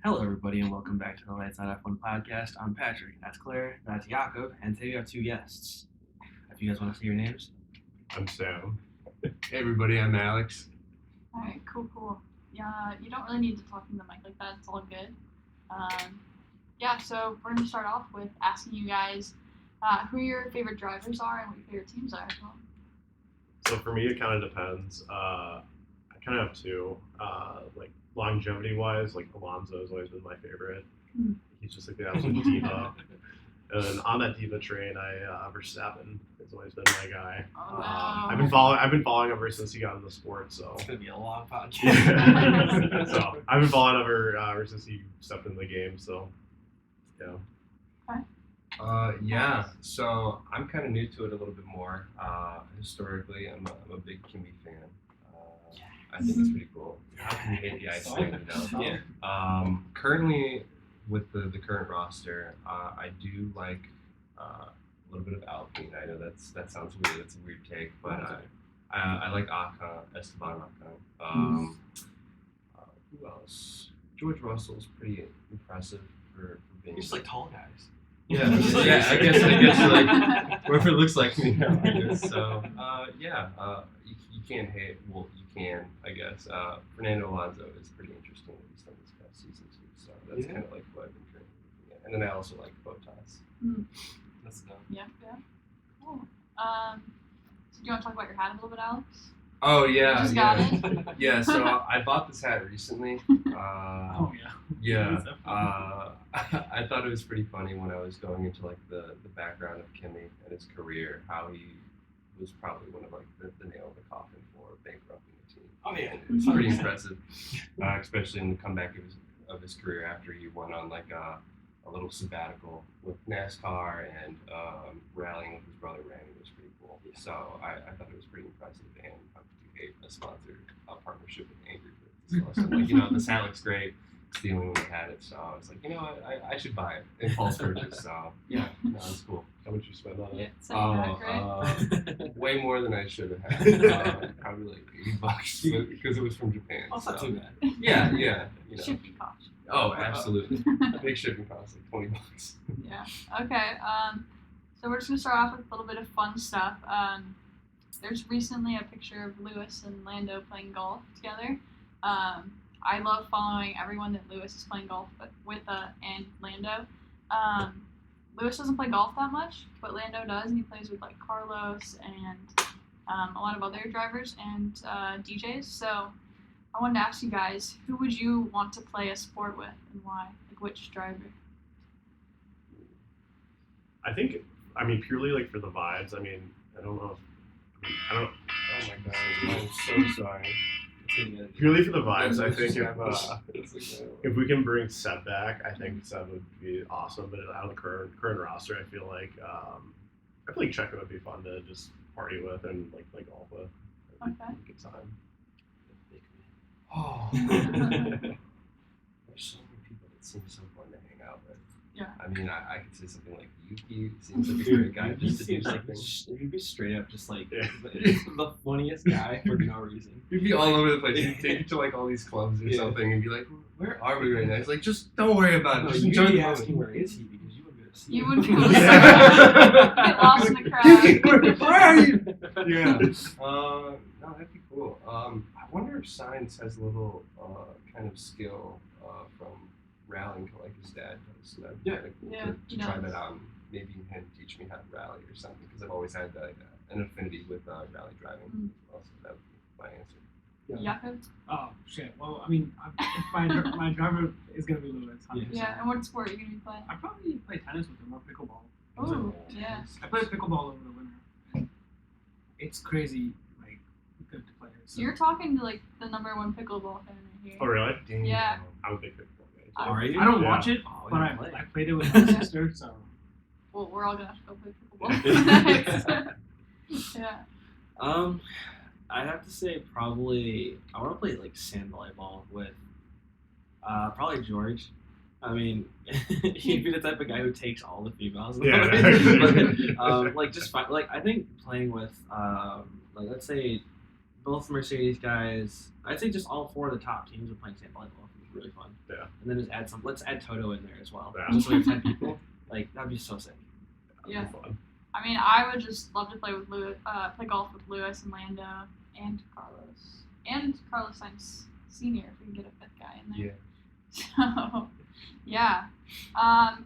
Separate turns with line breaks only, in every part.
Hello, everybody, and welcome back to the Lights Out F1 podcast. I'm Patrick, that's Claire, that's Jakob, and today we have two guests. If you guys want to say your names.
I'm Sam. Hey everybody, I'm Alex.
Alright, cool. Yeah, you don't really need to talk in the mic like that, it's all good. So we're going to start off with asking you guys who your favorite drivers are and what your favorite teams are as well.
So for me, it kind of depends. I kind of have two. Like longevity-wise, like Alonso has always been my favorite. He's just like the absolute diva. And then on that diva train, Verstappen has always been my guy.
Oh,
I've been following ever since he got in the sport. So
It's going to be a long podcast.
yeah. So I've been following ever since he stepped in the game. So yeah.
So I'm kind of new to it a little bit more. Historically, I'm a big Kimi fan. I think it's pretty cool. How can you hate the ice thing? You know?
Yeah.
Currently, with the current roster, I do like a little bit of Alpine. I know that sounds weird. That's a weird take, but I like Esteban Ocon. Who else? George Russell's pretty impressive for being.
You're just like tall guys.
Yeah, I guess like whoever looks like me now. I guess. So you can't hate. Well, you can, I guess. Fernando Alonso is pretty interesting at least on this past season too. So that's kind of like what I've been training. Yeah. And then I also like Bottas.
That's dumb.
Yeah. Cool. So do you want to talk about your hat a little bit, Alex?
Oh yeah,
You just got it?
Yeah. So I bought this hat recently.
Oh, yeah.
Yeah. I thought it was pretty funny when I was going into like the background of Kimi and his career, how he was probably one of like the nail in the coffin for bankrupting the team.
Oh, yeah.
And it was pretty impressive, especially in the comeback of his career after he went on like a little sabbatical with NASCAR and rallying with his brother Randy was pretty cool.
Yeah.
So I thought it was pretty impressive, and how could you hate a sponsored partnership with Angry Birds? So like, this hat looks great. Stealing when we had it, so I was like, I should buy it. Impulse purchase, so yeah, no, it's cool.
how much you spend on it?
So right?
Way more than I should have had. Probably like $80 because it was from Japan.
That's not
so.
too bad.
Yeah.
Shipping cost.
Oh, absolutely. Big shipping cost, like $20.
Yeah. Okay. So we're just gonna start off with a little bit of fun stuff. There's recently a picture of Lewis and Lando playing golf together. I love following everyone that Lewis is playing golf with and Lando. Lewis doesn't play golf that much, but Lando does, and he plays with like Carlos and a lot of other drivers and DJs. So I wanted to ask you guys, who would you want to play a sport with and why? Like which driver?
I mean, purely like for the vibes. I mean, I don't know.
Oh my god, I'm so sorry.
Purely for the vibes, I think
It's
if we can bring Seb back, I think Seb would be awesome. But out of the current roster, I feel like Checo would be fun to just party with and like play golf with. It'd be
Okay.
a good time.
Oh. There's so many people that seem so fun to hang out with.
Yeah.
I mean, I could say something like Yuki seems like a great guy
He
just to do
seems like
something.
he'd be straight up just like
Yeah.
the funniest guy for no reason.
He'd be all over the place. He'd take you to like all these clubs or
Yeah.
something and be like, "Where are we right now?" He's like, "Just don't worry about it.
No,
Just
you'd
enjoy
be
the
asking
moment."
where is he because you wouldn't be able to see
You
him.
would be able to
Yeah.
get lost in the crowd.
Yuki, where are you? Yeah. No, that'd be cool. I wonder if Sainz has a little kind of skill from rallying like his dad does. So that'd be
Yeah.
kinda cool
Yeah,
to
he
try
does.
that out. And maybe him teach me how to rally or something because I've always had an affinity with rally driving. Also, that would be my answer.
Jakob?
Oh shit! Well, I mean, my driver is gonna be Lewis.
Yeah.
Yeah, and what sport are you going to be playing?
I probably play tennis with him or pickleball.
Oh, yeah.
I played pickleball over the winter. It's crazy, like good to play. So.
You're talking to like the #1 pickleball fan right here.
Oh really?
Damn.
Yeah.
I'm a big football guy.
Are you?
I don't
Yeah.
watch it,
Oh,
but
you play.
I played it with my sister. So
Well, we're all going to have to go play pickleball. Yeah.
I'd have to say probably I want to play like sand volleyball with probably George. I mean, he'd be the type of guy who takes all the females.
Yeah.
But, like just like I think playing with like let's say both Mercedes guys. I'd say just all four of the top teams are playing sand volleyball for me. really fun.
Yeah.
And then just add some. Let's add Toto in there as well.
Yeah.
Just so we have 10 people. Like that'd be so sick.
Yeah.
That'd be fun.
I mean, I would just love to play with play golf with Lewis and Lando and Carlos Sainz Senior if we can get a fifth guy in there.
Yeah.
So, yeah.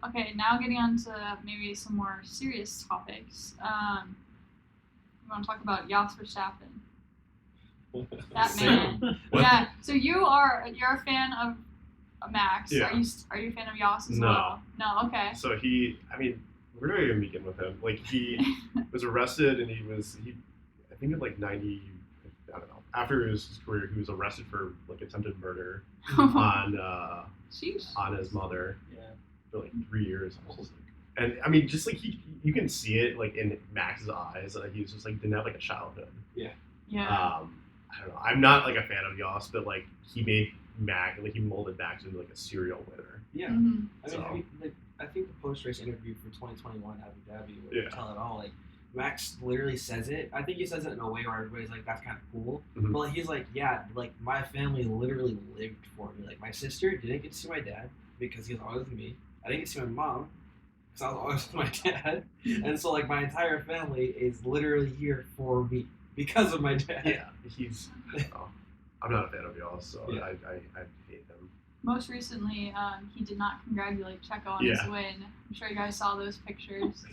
Okay, now getting on to maybe some more serious topics. We want to talk about Jos Verstappen. That man. Yeah. So you're a fan of Max.
Yeah.
Are you a fan of Jos as
No.
well? No. Okay.
So where do I even begin with him? Like he was arrested and I think in like 90, I don't know. After his career, he was arrested for like attempted murder on
Sheesh.
on his mother
Yeah.
for like 3 years. And I mean, just like you can see it like in Max's eyes. He was just like didn't have like a childhood.
Yeah.
I don't know. I'm not like a fan of Jos, but like he made he molded Max into like a serial winner.
Yeah.
Mhm.
I think the post-race interview for 2021 Abu Dhabi would
Yeah.
tell it all. Like, Max literally says it. I think he says it in a way where everybody's like, that's kind of cool.
Mhm.
But like, he's like, yeah, like, my family literally lived for me. Like, my sister didn't get to see my dad because he was always with me. I didn't get to see my mom because I was always with my dad. And so, like, my entire family is literally here for me because of my dad.
Yeah, I'm not a fan of Jos, so
Yeah.
I hate him.
Most recently, he did not congratulate Checo on his win. I'm sure you guys saw those pictures.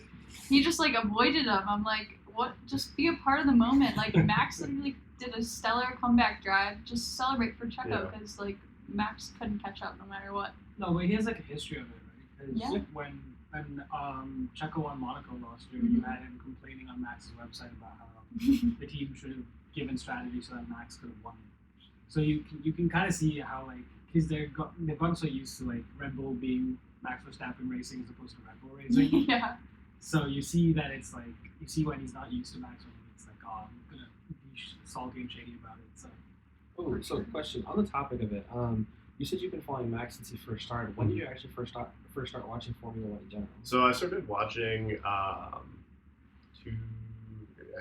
He just like avoided him. I'm like, what? Just be a part of the moment. Like Max literally did a stellar comeback drive. Just celebrate for Checo because like Max couldn't catch up no matter what.
No, but he has like a history of it, right? Because
Yeah.
when Checo won Monaco last year, you had him complaining on Max's website about how the team should have given strategy so that Max could have won. So you can kind of see how like because they've gotten so used to like Red Bull being Max Verstappen racing as opposed to Red Bull racing.
Yeah.
So you see that it's like you see when he's not used to Max when it's like I'm gonna be salty and shady about it. So
So question on the topic of it. You said you've been following Max since he first started. When did you actually first start watching Formula One in general?
So I started watching I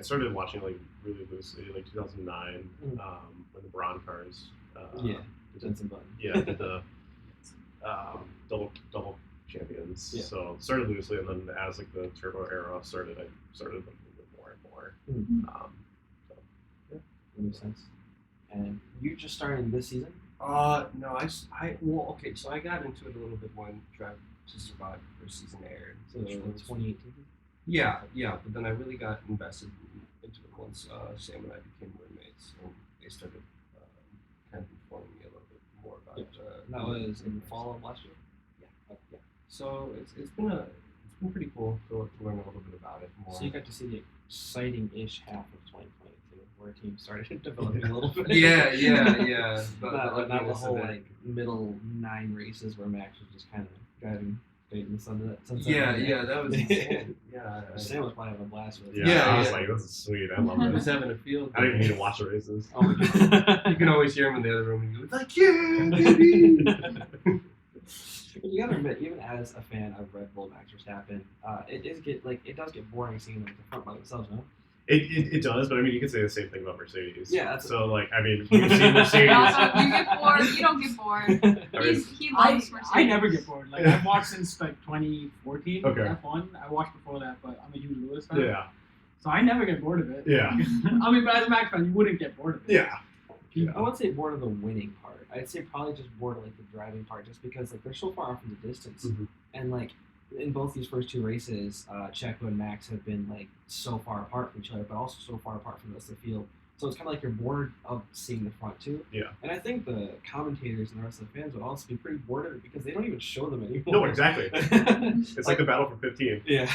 started watching like really loosely like 2009 when the Braun cars
Jensen Button.
did the double champions.
Yeah.
So started loosely, and then as like the turbo era started, I started like a little bit more and more.
That makes sense. And you just started this season?
No, okay, so I got into it a little bit when Drive to Survive first season aired.
So 2018?
Yeah, but then I really got invested into it once Sam and I became roommates, and they started kind of informing me a little bit more about
That was in the fall of last year? Yeah.
So it's been pretty cool to learn a little bit about it more.
So you got to see the exciting-ish half of 2022, where teams started developing a little bit.
Yeah.
Not the
ugliness
whole
of it.
like middle 9 races where Max was just kind of driving straight in the sunset.
Yeah, that was insane. Yeah,
Sam was probably having a blast with it.
Yeah, I was
yeah.
like, this is sweet. I love
I
this.
was having a field.
I didn't need to watch the races.
Oh my god.
You can always hear him in the other room, and he was like, "Yeah, baby."
You gotta admit, even as a fan of Red Bull Max Verstappen, it does get boring seeing them at the front by themselves, no?
It does, but I mean, you could say the same thing about Mercedes.
Yeah, that's
so like, I mean, we've seen Mercedes.
Also, you get bored. You don't get bored.
I mean,
He loves Mercedes.
I never get bored. Like I've watched since like 2014
Okay.
F1. I watched before that, but I'm a huge Lewis fan.
yeah,
So I never get bored of it.
Yeah.
I mean, but as a Max fan, you wouldn't get bored of it.
yeah.
I wouldn't say bored of the winning part. I'd say probably just bored of like the driving part, just because like they're so far off in the distance,
Mhm.
and like in both these first 2 races, Checo and Max have been like so far apart from each other, but also so far apart from the rest of the field. So it's kind of like you're bored of seeing the front two.
Yeah.
And I think the commentators and the rest of the fans would also be pretty bored of it because they don't even show them anymore.
No, exactly. It's like the battle for 15.
Yeah.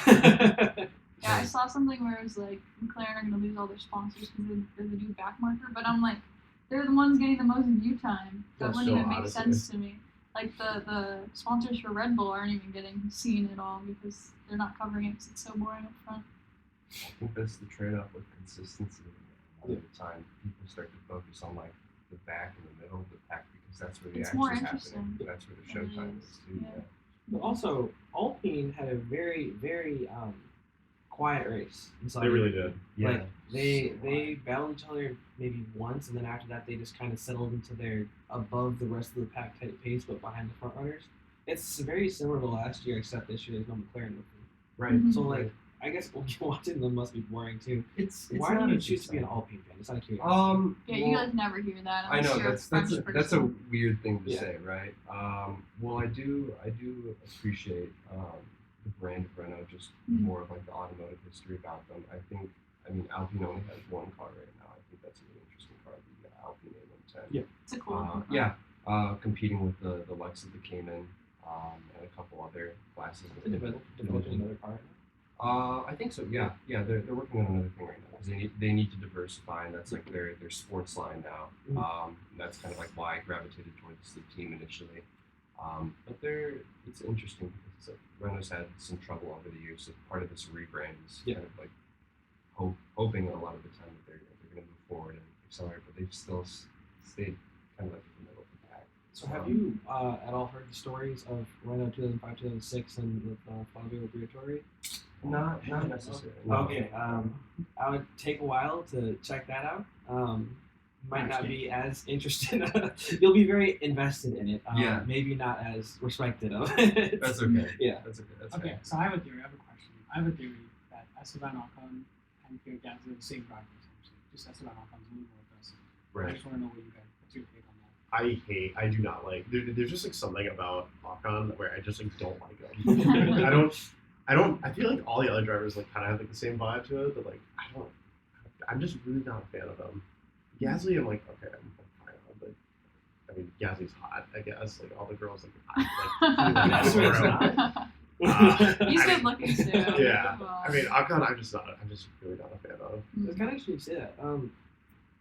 Yeah, I saw something where it was like McLaren are going to lose all their sponsors because there's a new back marker, but I'm like, they're the ones getting the most view time. That
That's
wouldn't
so
even make
odd,
sense to me. Like the sponsors for Red Bull aren't even getting seen at all because they're not covering it because it's so boring up front.
I think that's the trade-off with consistency. A lot of the time, people start to focus on like the back and the middle of the pack because that's where the
It's more
action's happening.
interesting.
That's where the showtime is too.
Yeah.
But also, Alpine had a very, very quiet race. And so
They really did.
Yeah.
Like they battled each other maybe once, and then after that they just kind of settled into their above the rest of the pack type pace, but behind the front runners. It's very similar to last year, except this year there's no McLaren with them.
Right.
Mhm.
So like, I guess watching them must be boring too.
It's
Why
not
do you
as
choose to be an
exciting.
Alpine fan? It's not curious.
Yeah, you guys never hear that.
I know
unless you're
that's
a French
that's a
person.
weird thing to
Yeah.
say, right? Well, I do appreciate the brand of Renault, just
Mhm.
more of like the automotive history about them. I mean, Alpine only has one car right now. I think that's a really interesting car, the Alpine A110.
Yeah.
It's a cool car.
Yeah, competing with the likes of the Cayman and a couple other classes.
Developing another car.
I think so. Yeah, they're working on another thing right now because they need to diversify, and that's like their sports line now. And that's kind of like why I gravitated towards the team initially. But it's interesting because it's like Renault's had some trouble over the years. So part of this rebrand is
Yeah.
kind of like hoping a lot of the time that they're going to move forward and accelerate, but they've still stayed kind of like in the middle of the pack.
So have you at all heard the stories of Renault 2005, 2006, and with Flavio Briatore?
Not necessarily. No.
Okay, I would take a while to check that out. Might not be as interested. You'll be very invested in it.
Yeah.
Maybe not as respected of it.
That's okay.
Yeah.
That's okay. That's
Okay,
fair.
so I have a theory. I have a question. I have a theory that Esteban Ocon and Pierre Gasly are the same drivers. Actually, just Esteban Ocon's a little more aggressive. I
Right.
just want to know what's your take on that.
I do not like. There's just like something about Ocon where I just like don't like him. I feel like all the other drivers like kind of have like the same vibe to it, but like I'm just really not a fan of him. Gasly, I'm like, okay, I'm fine on, but I mean, Gasly's hot, I guess. Like all the girls like
That's what it's not.
He's
I
good
mean,
looking too.
Yeah,
Come on.
I mean, Ocon, I'm just really not a fan of.
It's kind of interesting to say that.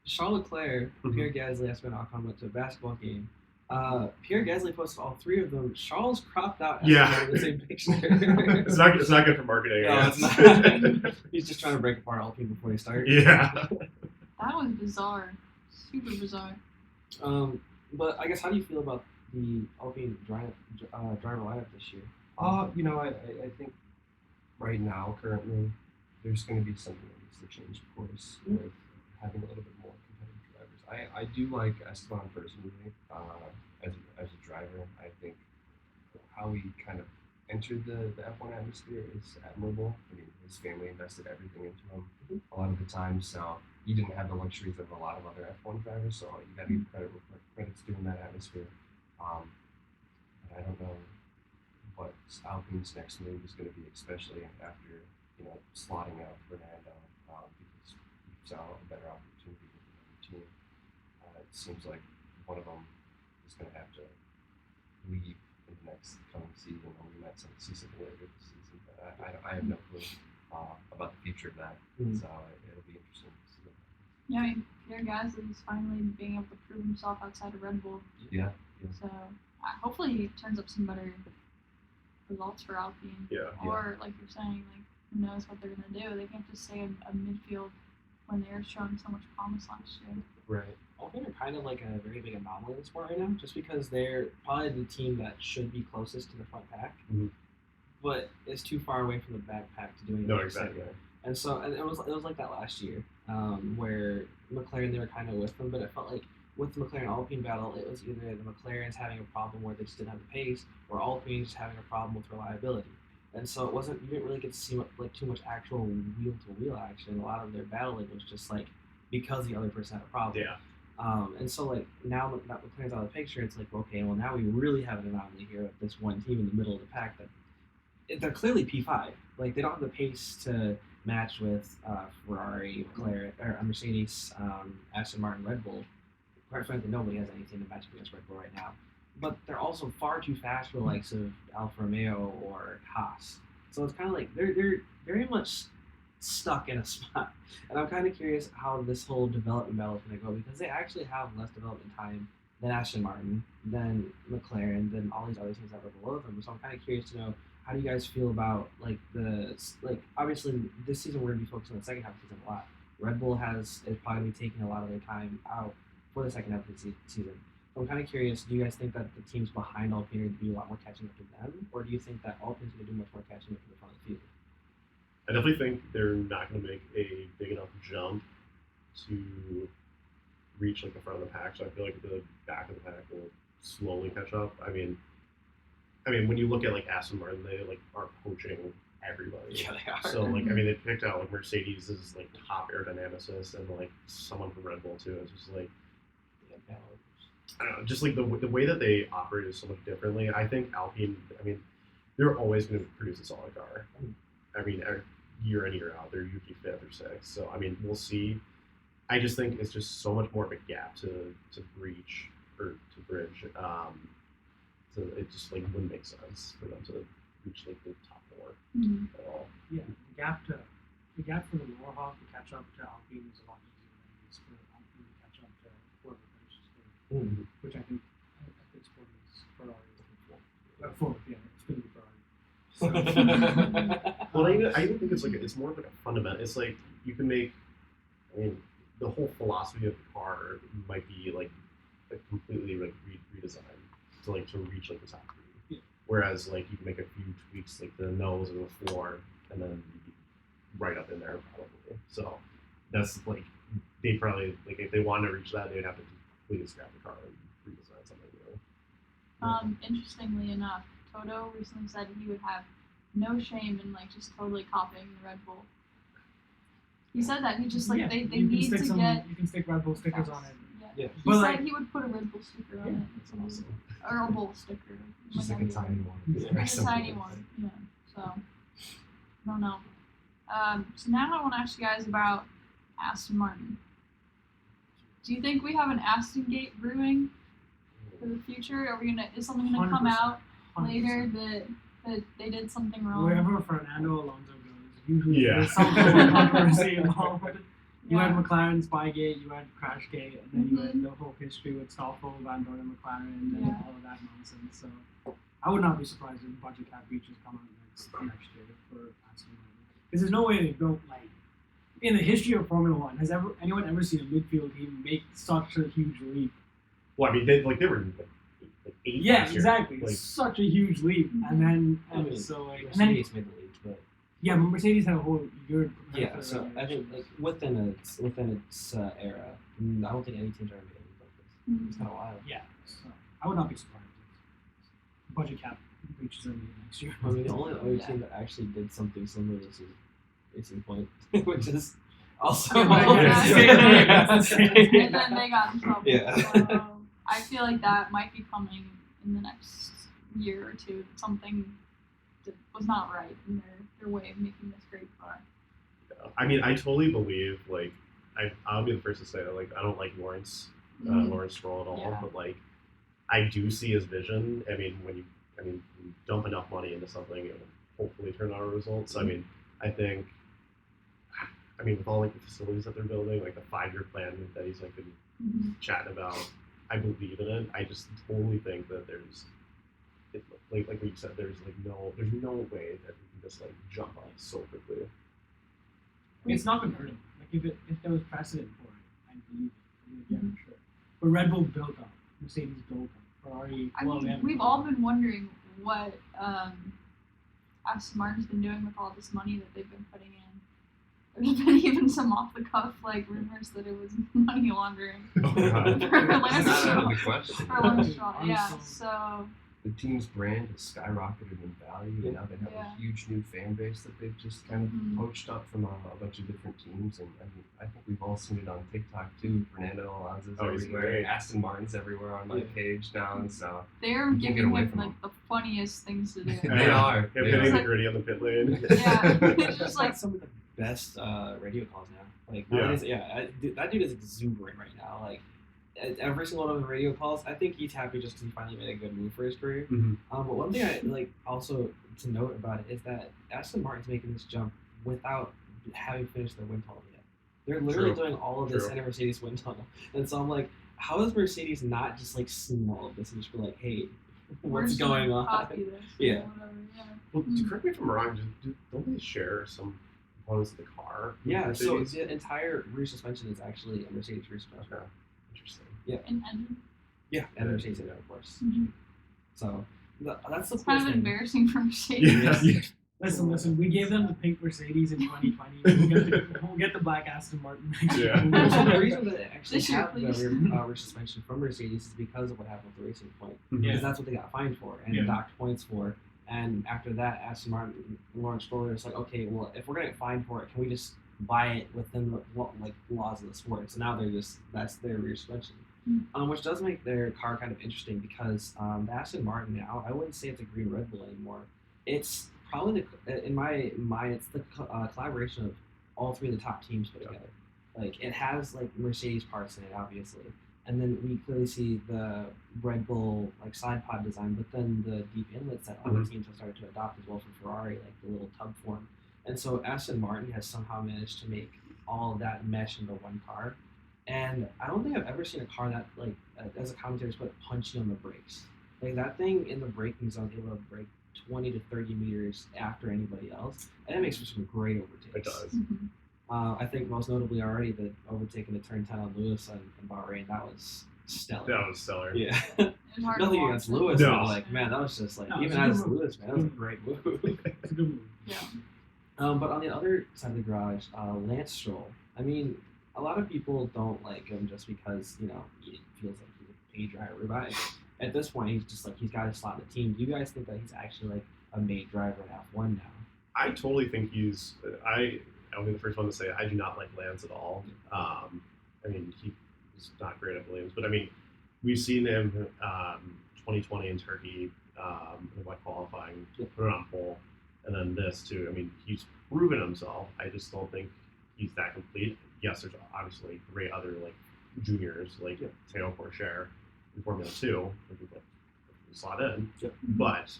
Charles Leclerc,
Mhm.
Pierre Gasly, Esteban Ocon went to a basketball game. Pierre Gasly posted all three of them. Charles cropped out
Yeah.
Esteban in the same picture.
It's not good for marketing.
No,
I
it's
guess.
not. He's just trying to break apart Alpine before they start.
Yeah.
That was bizarre. Super bizarre.
But I guess how do you feel about the Alpine driver lineup this year?
I think right now, currently, there's going to be something that needs to change, of course, with having a little bit more competitive drivers. I do like Esteban personally as a driver. I think how he kind of entered the F1 atmosphere is admirable. I mean, his family invested everything into him a lot of the time, so he didn't have the luxuries of a lot of other F1 drivers, so you got to give credit's due in that atmosphere. But I don't know what Alpine's next move is going to be, especially after slotting out Fernando because you saw a better opportunity with another team. It seems like one of them is going to have to leave in the next coming season, or we might see something later this season. But I have no clue about the future of that, so it'll be interesting to see what happens.
Yeah, I mean, Pierre Gasly's finally being able to prove himself outside of Red Bull.
Yeah.
So hopefully he turns up some better results for Alpine.
Yeah.
Or like you're saying, like who knows what they're gonna do? They can't just stay in a midfield when they were showing so much promise last year.
Right. Alpine are kind of like a very big anomaly in the sport right now, just because they're probably the team that should be closest to the front pack, but is too far away from the back pack to do anything.
No, exactly.
And so, and it was like that last year, where McLaren, they were kind of with them, but it felt like with the McLaren Alpine battle, it was either the McLaren's having a problem where they just didn't have the pace, or Alpine's having a problem with reliability. And so you didn't really get to see too much actual wheel to wheel action. A lot of their battling was just like because the other person had a problem.
Yeah.
And so like now that McLaren's out of the picture, it's like, okay, well now we really have an anomaly here with this one team in the middle of the pack that they're clearly P5. Like they don't have the pace to match with Ferrari, McLaren, or Mercedes, Aston Martin, Red Bull. Quite frankly, nobody has anything to match against Red Bull right now. But they're also far too fast for the likes of Alfa Romeo or Haas. So it's kind of like they're very much stuck in a spot. And I'm kind of curious how this whole development battle is going to go, because they actually have less development time than Aston Martin, than McLaren, than all these other teams that were below them. So I'm kind of curious to know, how do you guys feel about obviously this season we're going to be focused on the second half of the season a lot. Red Bull is probably taking a lot of their time out for the second half of the season. So I'm kind of curious, do you guys think that the teams behind Alpine are going to do a lot more catching up to them, or do you think that Alpine's going to do much more catching up to the front of the field?
I I definitely think they're not going to make a big enough jump to reach like the front of the pack. So I feel like the back of the pack will slowly catch up. I mean, when you look at like Aston Martin, they like are poaching everybody.
Yeah, they are.
So like, I mean, they picked out like Mercedes' like top aerodynamicist and like someone from Red Bull too. It's just like I don't know, just like the way that they operate is so much differently. I think Alpine. I mean, they're always going to produce a solid car. I mean, year in year out, they're usually fifth or sixth. So I mean, we'll see. I just think it's just so much more of a gap to breach or to bridge. So it just like wouldn't make sense for them to reach like the top four at all.
Yeah, the gap for the lower half to catch up to Alpine is a lot easier than it is for Alpine to catch up to whoever finishes third, which I think at this point is Ferrari. Fourth, yeah, it's going to be Ferrari. So,
Well, I even think it's more of like a fundamental. It's like you can make. I mean, the whole philosophy of the car might be like completely like redesigned to reach like the top three.
Yeah.
Whereas like you can make a few tweaks like the nose and the floor, and then you'd be right up in there probably. So that's like they probably like if they wanted to reach that, they'd have to completely scrap the car and redesign something new.
Interestingly enough, Toto recently said he would have no shame in like just totally copying the Red Bull. He said that he just like they
you
need
can
to
stick
get.
You can stick Red Bull stickers on it.
Yeah.
He
But,
said
like-
he would put a Red Bull sticker on it.
That's awesome.
Or a Bull sticker.
Just like a tiny one.
Yeah.
Like a tiny one. Yeah. So I don't know. So now I want to ask you guys about Aston Martin. Do you think we have an Aston Gate brewing for the future? Is something gonna come
100%.
out later that they did something wrong?
Wherever Fernando Alonso goes, usually
Yeah.
there's some sort of controversy involved. You
Yeah.
had McLaren Spygate, you had Crashgate, and then you had
Mhm.
the whole history with Stoffel, Van Dorn, McLaren, and
Yeah.
all of that nonsense. So I would not be surprised if budget cap breaches come out next year for Aston Martin. Because there's no way they don't like in the history of Formula One has anyone ever seen a midfield team make such a huge leap?
Well, I mean, they were like eight.
Yeah,
last year.
exactly.
Like,
Such a huge leap,
Mhm.
and then
I mean,
so like and then
Mercedes made the lead, but
yeah, but Mercedes had a whole year. to prepare
yeah.
for
So
the
I think like within its era, I don't think any teams are made anything like this.
Mhm.
It's kind of wild.
yeah, so I would not be surprised if budget cap breaches are made next year.
I mean, the only other
Yeah.
team that actually did something similar to this is Racing Point, which is also
Oh,
that's the same thing.
And then they got in trouble.
Yeah.
So I feel like that might be coming in the next year or two. Something that was not right in their way of making this great car.
I mean, I totally believe like I'll be the first to say that like I don't like Lawrence Stroll at all,
Yeah.
but like I do see his vision. I mean, when you dump enough money into something, it will hopefully turn out a result. So I mean, I think. I mean, with all like the facilities that they're building, like the 5-year plan that he's like been
Mhm.
chatting about, I believe in it. I just totally think that like what you said, there's no way that we can just like jump up so quickly.
It's not gonna hurt him. Like if there was precedent for it, I believe it. Yeah, for sure. But Red Bull built up, Mercedes built up, Ferrari.
I
well, they
mean,
haven't
we've
built
all
up.
been wondering what Aston Martin's been doing with all this money that they've been putting in. There's been even some off the cuff like rumors that it was money laundering
Oh, God.
for Lance
It's not out of the
Stroll.
question.
For Lance Stroll,
I'm
yeah.
so-
So
The team's brand has skyrocketed in value, and now they have
Yeah.
a huge new fan base that they've just kind of
Mhm.
poached up from a bunch of different teams. And I mean, I think we've all seen it on TikTok too. Fernando Alonso's
Oh, he's
everywhere.
great.
Aston Martin's everywhere on my
Yeah.
page now, and so
they're
You can't get
giving
away
him
from
like the funniest things to do.
They are.
Him
They
hitting
are.
the gritty on the pit lane.
Yeah, it's just like
like some of the best radio calls now. Like
Yeah.
nowadays, that dude is exuberant right now. Like every single one of the radio calls, I think he's happy just because he finally made a good move for his career.
Mhm.
But one thing I like also to note about it is that Aston Martin's making this jump without having finished their wind tunnel yet. They're literally
True.
doing all of this
True.
in a Mercedes wind tunnel, and so I'm like, how is Mercedes not just like seeing all of this and just be like, hey,
we're
what's
just gonna
going on?
Copy this,
Yeah.
or whatever. Yeah.
Well, correct me if I'm wrong. Don't they share some components of the car? with
Yeah, so
Mercedes?
the entire rear suspension is actually a Mercedes rear suspension.
Okay. Interesting.
An engine.
Yeah, and Mercedes in there, of course.
Mhm.
So that's the
It's
coolest
kind of
thing.
embarrassing for Mercedes.
Yeah.
Listen. We gave them the pink Mercedes in 2020. We'll get the black Aston Martin next year.
Yeah.
So the reason that they actually
This year,
have the
please.
rear suspension from Mercedes is because of what happened with the Racing Point.
Mhm.
Because that's what they got fined for and
Yeah.
docked points for. And after that, Aston Martin, Lawrence Stroll was like, okay, well, if we're gonna get fined for it, can we just buy it within the laws of the sport? So now that's their rear suspension, which does make their car kind of interesting because the Aston Martin now, I wouldn't say it's a green Red Bull anymore. It's probably in my mind, it's the collaboration of all three of the top teams put together. Like it has like Mercedes parts in it, obviously, and then we clearly see the Red Bull like side pod design, but then the deep inlets that other teams have started to adopt as well from Ferrari, like the little tub form. And so Aston Martin has somehow managed to make all of that mesh into one car. And I don't think I've ever seen a car that, like, as a commentator, put punchy on the brakes. Like that thing in the braking zone is able to brake 20 to 30 meters after anybody else, and it makes for some great overtakes.
It does.
Mhm.
I think most notably already the overtaking the turn 10 on Lewis in Bahrain, that was stellar.
That was stellar.
Yeah.
It was hard to
Nothing
watch
against
that.
Lewis,
No.
but like, man, that was just like,
No,
even
it's a
as
good move.
Lewis, man, that was a great move.
It's a good move.
Yeah.
But on the other side of the garage, Lance Stroll. I mean, a lot of people don't like him just because, you know, he feels like he's a paid driver. But at this point, he's just like, he's got his slot in the team. Do you guys think that he's actually like a made driver in F1 now?
I totally think I'll be the first one to say I do not like Lance at all. I mean, he's not great at Williams, but I mean, we've seen him 2020 in Turkey in like qualifying, put it on pole, and then this too. I mean, he's proven himself. I just don't think he's that complete. Yes, there's obviously great other like juniors like Théo Pourchaire in Formula 2, who could like slot in, but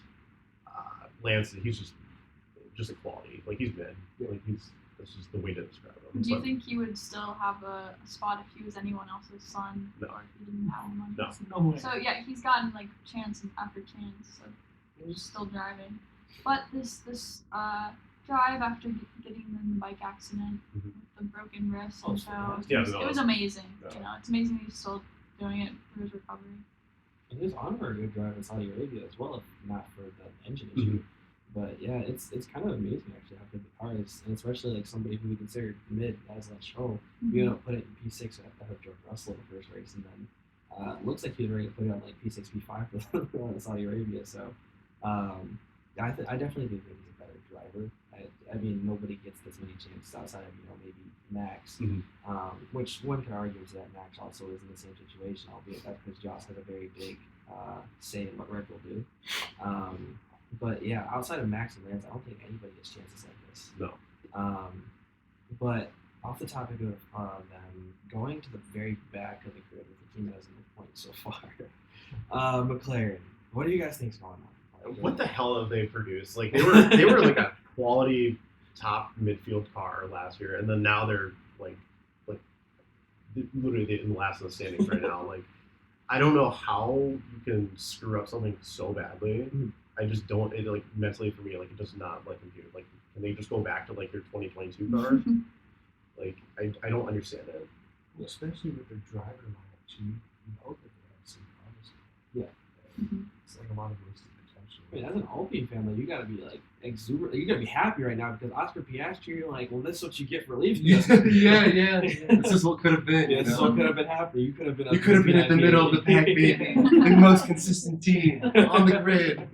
Lance, he's just a quality. Like he's mid. Like that's just the way to describe him.
Do you
But
think he would still have a spot if he was anyone else's son,
No.
or if he didn't have the money?
No.
No way.
So yeah, he's gotten like chance after chance, so he's still driving. But this drive after getting in the bike accident with the broken wrist and toe, it was amazing.
Yeah.
You know, it's amazing he's still doing it for his recovery.
And he was on for a good drive in Saudi Arabia as well, if not for the engine issue. But yeah, it's kind of amazing actually how good the car is, and especially like somebody who we consider mid as Lance Stroll. You end up put it in P6 ahead of George Russell in the first race, and then looks like he was ready to put it on like P6, P5 for Saudi Arabia. So I definitely think that he's a better driver. I mean, nobody gets this many chances outside of maybe Max, which one could argue is that Max also is in the same situation, albeit that because Joss has a very big say in what Red Bull do. But yeah, outside of Max and Lance, I don't think anybody gets chances like this.
No.
But off the topic of them going to the very back of the grid with the team that has no points so far, McLaren. What do you guys think's going on? Like,
what the hell have they produced? Like they were like a quality top midfield car last year, and then now they're like literally in last in the standings right now. Like I don't know how you can screw up something so badly. I just don't. It like mentally for me, like it does not like compute. Like can they just go back to like their 2022 car? Like I don't understand it.
Well, especially with their driver lineup too. You hope that they have some promise.
Yeah.
It's like a lot of wasted potential.
I mean, as an Alpine family, you gotta be like exuberant. You gotta be happy right now because Oscar Piastri, you're like, well, this is what you get for leaving. us.
yeah. This is what could have been.
Yeah,
you
this is
know?
what could have been happening. You could have been.
You could have been at the middle of the pack, baby. The most consistent team on the grid.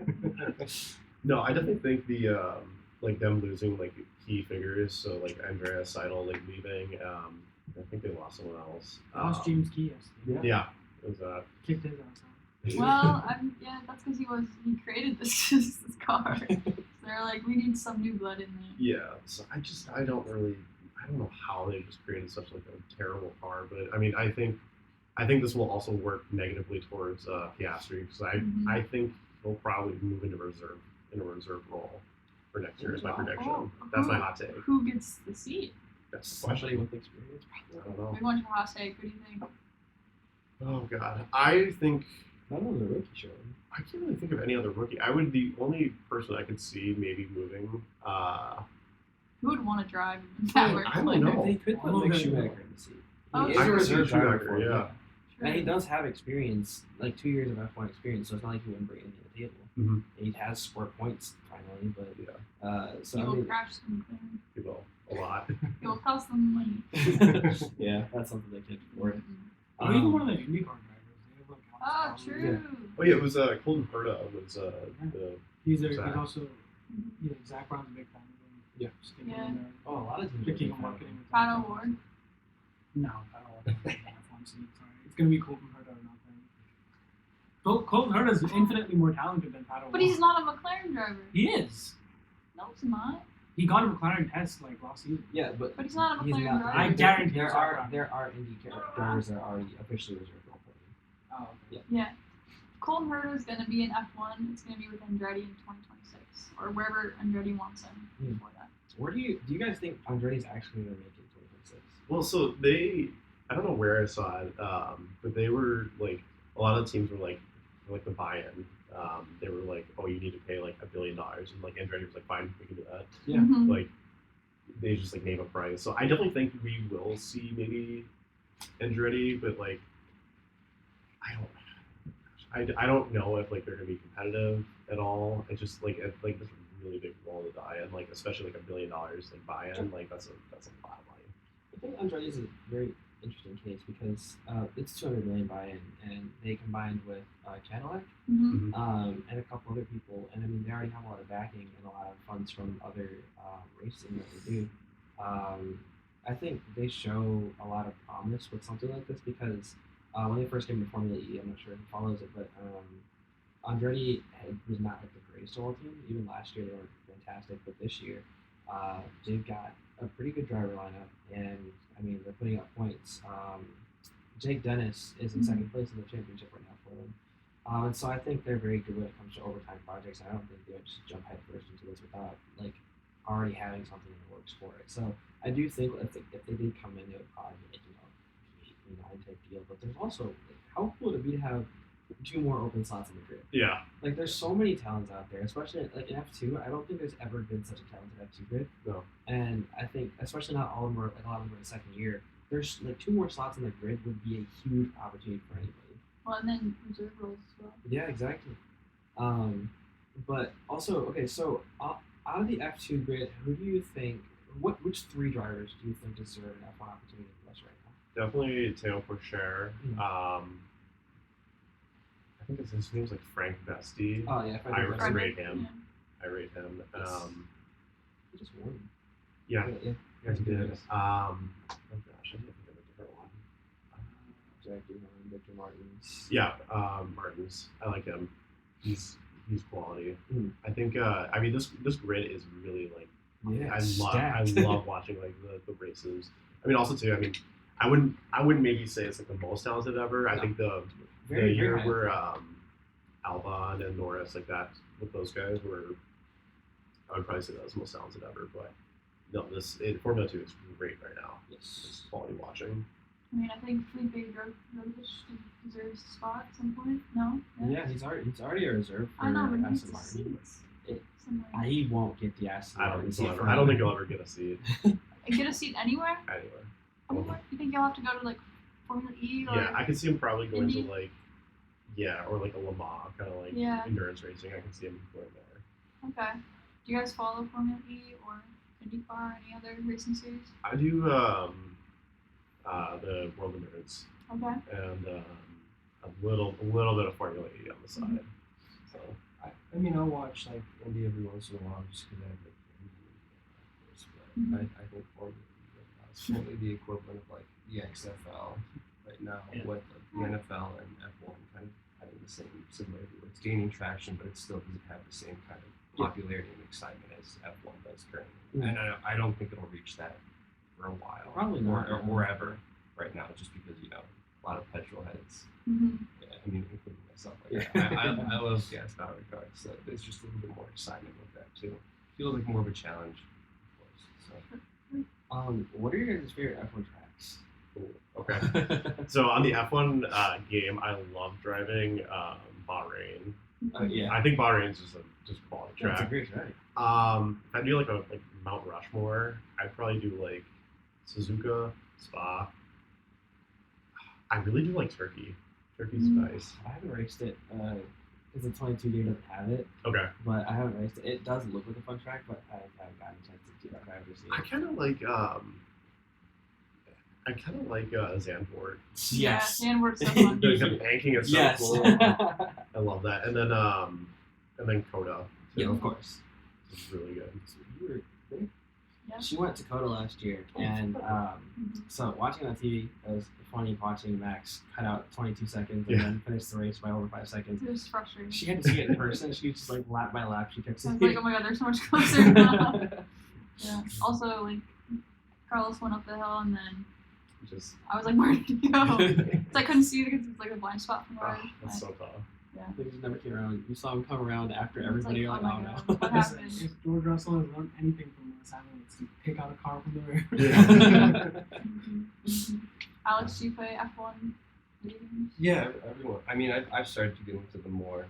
No, I definitely think the like them losing like key figures. So like Andreas Seidel like leaving. I think they lost someone else.
Lost James Key yesterday.
Yeah, it was
Kicked his ass out.
Well, yeah, that's because he created this car. So they're like, we need some new blood in there.
Yeah, so I don't know how they just created such like a terrible car, but I mean I think this will also work negatively towards Piastri because I think he'll probably move into a reserve role for next year is my prediction. That's my hot take.
Who gets the seat?
That's the
Somebody
question.
with experience.
I don't know.
We want your hot take. Who do you think?
Oh god, I think
Not on the rookie show.
I can't really think of any other rookie. The only person I could see maybe moving.
Who would want to drive in that
I don't know.
They could put Mick Schumacher in the seat.
Oh,
He is
I
a
could see
reserve driver
Schumacher,
for him,
yeah.
And he does have experience, like 2 years of F1 experience, so it's not like he wouldn't bring anything to the table.
Mhm.
He has scored points finally, but
Yeah,
so
He
I
will
mean,
crash the McLaren.
people a lot.
It will cost them money.
yeah, that's something they can't afford.
Mhm.
Or even one of the IndyCar drivers. They have like
Oh,
Alex Palou.
true.
Oh yeah, it was Colton Herta was the
He's
Zach.
also Zach Brown's a big fan of him.
Yeah.
Sticking
Yeah.
in there.
Oh, a lot of teams.
Picking and marketing with
Pat
him.
O'Ward.
No, I don't want to F1 scene. Sorry. It's gonna be Colton Herta or nothing. Colton Herta is infinitely more talented than Pat O'Ward.
But he's not a McLaren driver.
He is.
No, he's not.
He got a McLaren test like last season.
Yeah, but
But he's not a
he's
McLaren
not.
driver.
I guarantee
there
he's
are
not.
there are Indy drivers that are already officially reserved for the
Oh, okay.
Yeah. Colton Herta is going to be in F1. It's going to be with Andretti in 2026 or wherever Andretti wants him before that.
Where do you guys think Andretti's actually going to make it in 2026?
Well, so I don't know where I saw it, but they were like a lot of teams were like the buy-in. They were like, oh, you need to pay like $1 billion, and like Andretti was like, fine, we can do that.
Yeah.
Mhm.
Like they just like name a price. So I definitely think we will see maybe Andretti, but like I don't know if like they're gonna be competitive at all. It's just like it's like this really big roll to die in, like especially like $1 billion like buy-in, like that's a lot of money.
I think Andretti is a very interesting case because it's 200 million buy-in, and they combined with Cadillac
Mhm.
and a couple other people, and I mean they already have a lot of backing and a lot of funds from other racing that they do. I think they show a lot of promise with something like this because when they first came to Formula E, I'm not sure who follows it, but Andretti was not like the greatest all team. Even last year they were fantastic, but this year they've got a pretty good driver lineup, and I mean they're putting up points. Jake Dennis is in second place in the championship right now for them, and so I think they're very good when it comes to overtime projects. I don't think they would just jump headfirst into this without like already having something in the works for it. So I do think if they did come in, they would probably make 8 type deal. But there's also like, how cool would it be to have 2 more open slots in the grid?
Yeah.
Like there's so many talents out there, especially like in F2. I don't think there's ever been such a talented F2 grid.
No.
And I think especially not all of them are like a lot of them are in the second year. There's like 2 more slots in the grid would be a huge opportunity for anybody.
Well, and then reserve roles as well.
Yeah, exactly. But also okay, so out of the F2 grid, who do you think? Which 3 drivers do you think deserve an F1 opportunity the most right now?
Definitely Teo Pourchaire. I think his name's like Frank Vesti.
Oh yeah,
I
Frederick
rate
Vasseur.
him. I rate him.
He just won.
Yeah,
Yeah.
yeah, he did. Oh gosh, I didn't think of a different one.
Jack Doohan, Victor Martins.
Yeah, Martins. I like him. He's quality.
Mhm.
I think. I mean, this grid is really like.
Yeah,
I love watching like the races. I mean, also too. I mean, I wouldn't maybe say it's like the most talented ever. I
No.
think the
Very,
year
very high.
where Albon and Norris like that with those guys were, I would probably say that was the most talented ever. But no, Formula 2 is great right now.
Yes.
It's quality watching.
I mean, I think Felipe Drogovic deserves a spot at some point. No?
Yeah, he's already a reserve for
I know, but he needs
Aston
a
Martin.
seat.
It-
Somewhere.
He won't get the Aston
I don't
Martin
think
seat
he'll ever.
for
I don't think
him.
he'll ever get a seat
Get a seat anywhere?
anywhere.
Anywhere? You think you'll have to go to like Formula E or?
Yeah, I could see him probably going
Indy?
to like, or like a Le Mans kind of like
Yeah.
endurance racing. I can see him going there.
Okay. Do you guys follow Formula E or IndyCar or any other racing series?
I do the World Endurance
Okay.
and a little bit of Formula E on the side.
Mhm.
So
I mean, I'll watch like Indy every once in a while just because I have like family of course, but
Mhm.
I think Formula E is probably the equivalent of like the XFL right now,
Yeah.
with like, the NFL and F1 kind of having the same similarity. Where it's gaining traction, but it still doesn't have the same kind of popularity and excitement as F1 does currently.
Yeah.
And I don't think it'll reach that for a while,
Probably not,
or
no.
ever right now, just because a lot of petrol heads.
Mm-hmm.
Yeah, I mean, including myself. Like,
Yeah.
I love gas powered cars, so there's just a little bit more excitement with that too. Feels like more of a challenge, of course. So
What are your guys' favorite F1 tracks?
okay. So on the F1 game, I love driving Bahrain.
Yeah.
I think Bahrain's just quality
That's a
track.
great track.
If I do like a Mount Rushmore, I'd probably do like Suzuka, Spa. I really do like Turkey. Turkey's nice.
I haven't raced it. because the 22 game doesn't have it.
Okay.
But I haven't raced it. It does look like a fun track, but I haven't gotten a chance to do that. I've never seen
I
it.
kind of like Zandvoort.
Yes.
Yeah, Sandworks so fun.
The banking is so
Yes.
cool. I love that. And then Coda.
Yeah, of course.
It's really good.
So you were there?
Yeah.
She went to Coda last year, and so watching on TV, it was funny watching Max cut out 22 seconds and then finish the race by over 5 seconds.
It was frustrating.
She had to see it in person. She was just like lap by lap. She kept
I
saying,
was like, oh my god, they're so much closer now. Yeah. Also, like, Carlos went up the hill, and then
Just
I was like, where did he go? So I couldn't see it because it's like a blind spot from where.
that's so tough.
They just never came around. You saw him come around after
It's
everybody.
like,
You're
oh
like,
my
oh
God,
no.
what
Listen,
happened?
if George Russell has learned anything from Lewis Hamilton, it's to pick out a car from the rear.
Alex, do you play F1 video games?
Yeah, everyone. I mean, I've started to get into them more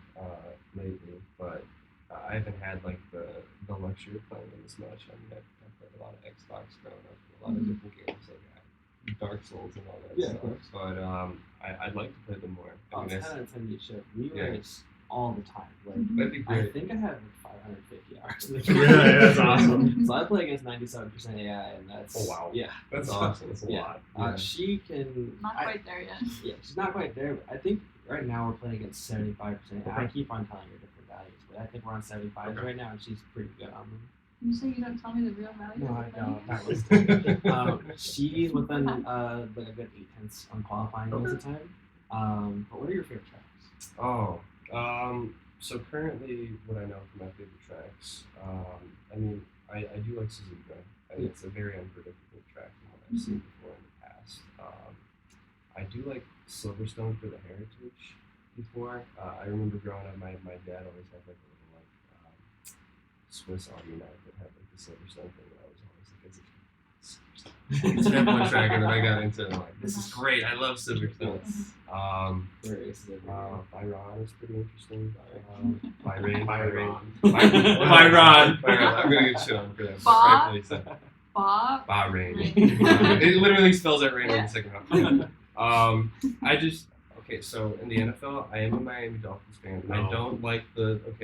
lately, but I haven't had like the luxury of playing them as much. I mean, I've played a lot of Xbox growing up, a lot of different games like Dark Souls and all that
Yeah, of
stuff.
course.
But I'd like to play them more.
Oh,
I mean,
10 out of 10 you should. We
Yeah.
race all the time. Like,
that'd be
I
great.
think I have like 550 hours. In the
Yeah, that's awesome.
So I play against 97% AI, and that's
Oh, wow.
Yeah,
That's awesome.
That's a
yeah.
lot.
Yeah.
She can.
Not quite there yet.
Yeah, she's not quite there. But I think right now we're playing against 75%. I
Okay.
keep on telling her different values, but I think we're on 75
Okay.
right now, and she's pretty good on them.
You say you don't tell me the real value
No,
of
I
the
don't.
playing
That was she's within like a good 8/10 on qualifying most of the time. But what are your favorite tracks?
Oh, so currently, what I know from my favorite tracks, I mean, I do like Suzuka. I mean, it's a very unpredictable track from what I've seen before in the past. I do like Silverstone for the heritage before. I remember growing up, my dad always had like a little like Swiss Army knife that had like the Silverstone thing. And I was always like, it's an F1 track, and then I got into it. I'm like, this is great. I love Silverstone.
Where races everywhere.
Byron is pretty interesting.
Byron.
Byron. I'm gonna get shit on for that.
Bob?
Rightfully so.
Bob?
Bahrain.
Rain.
It literally spells out rain
Yeah.
in the second half. Okay, so in the NFL, I am a Miami Dolphins fan.
Oh.
I don't like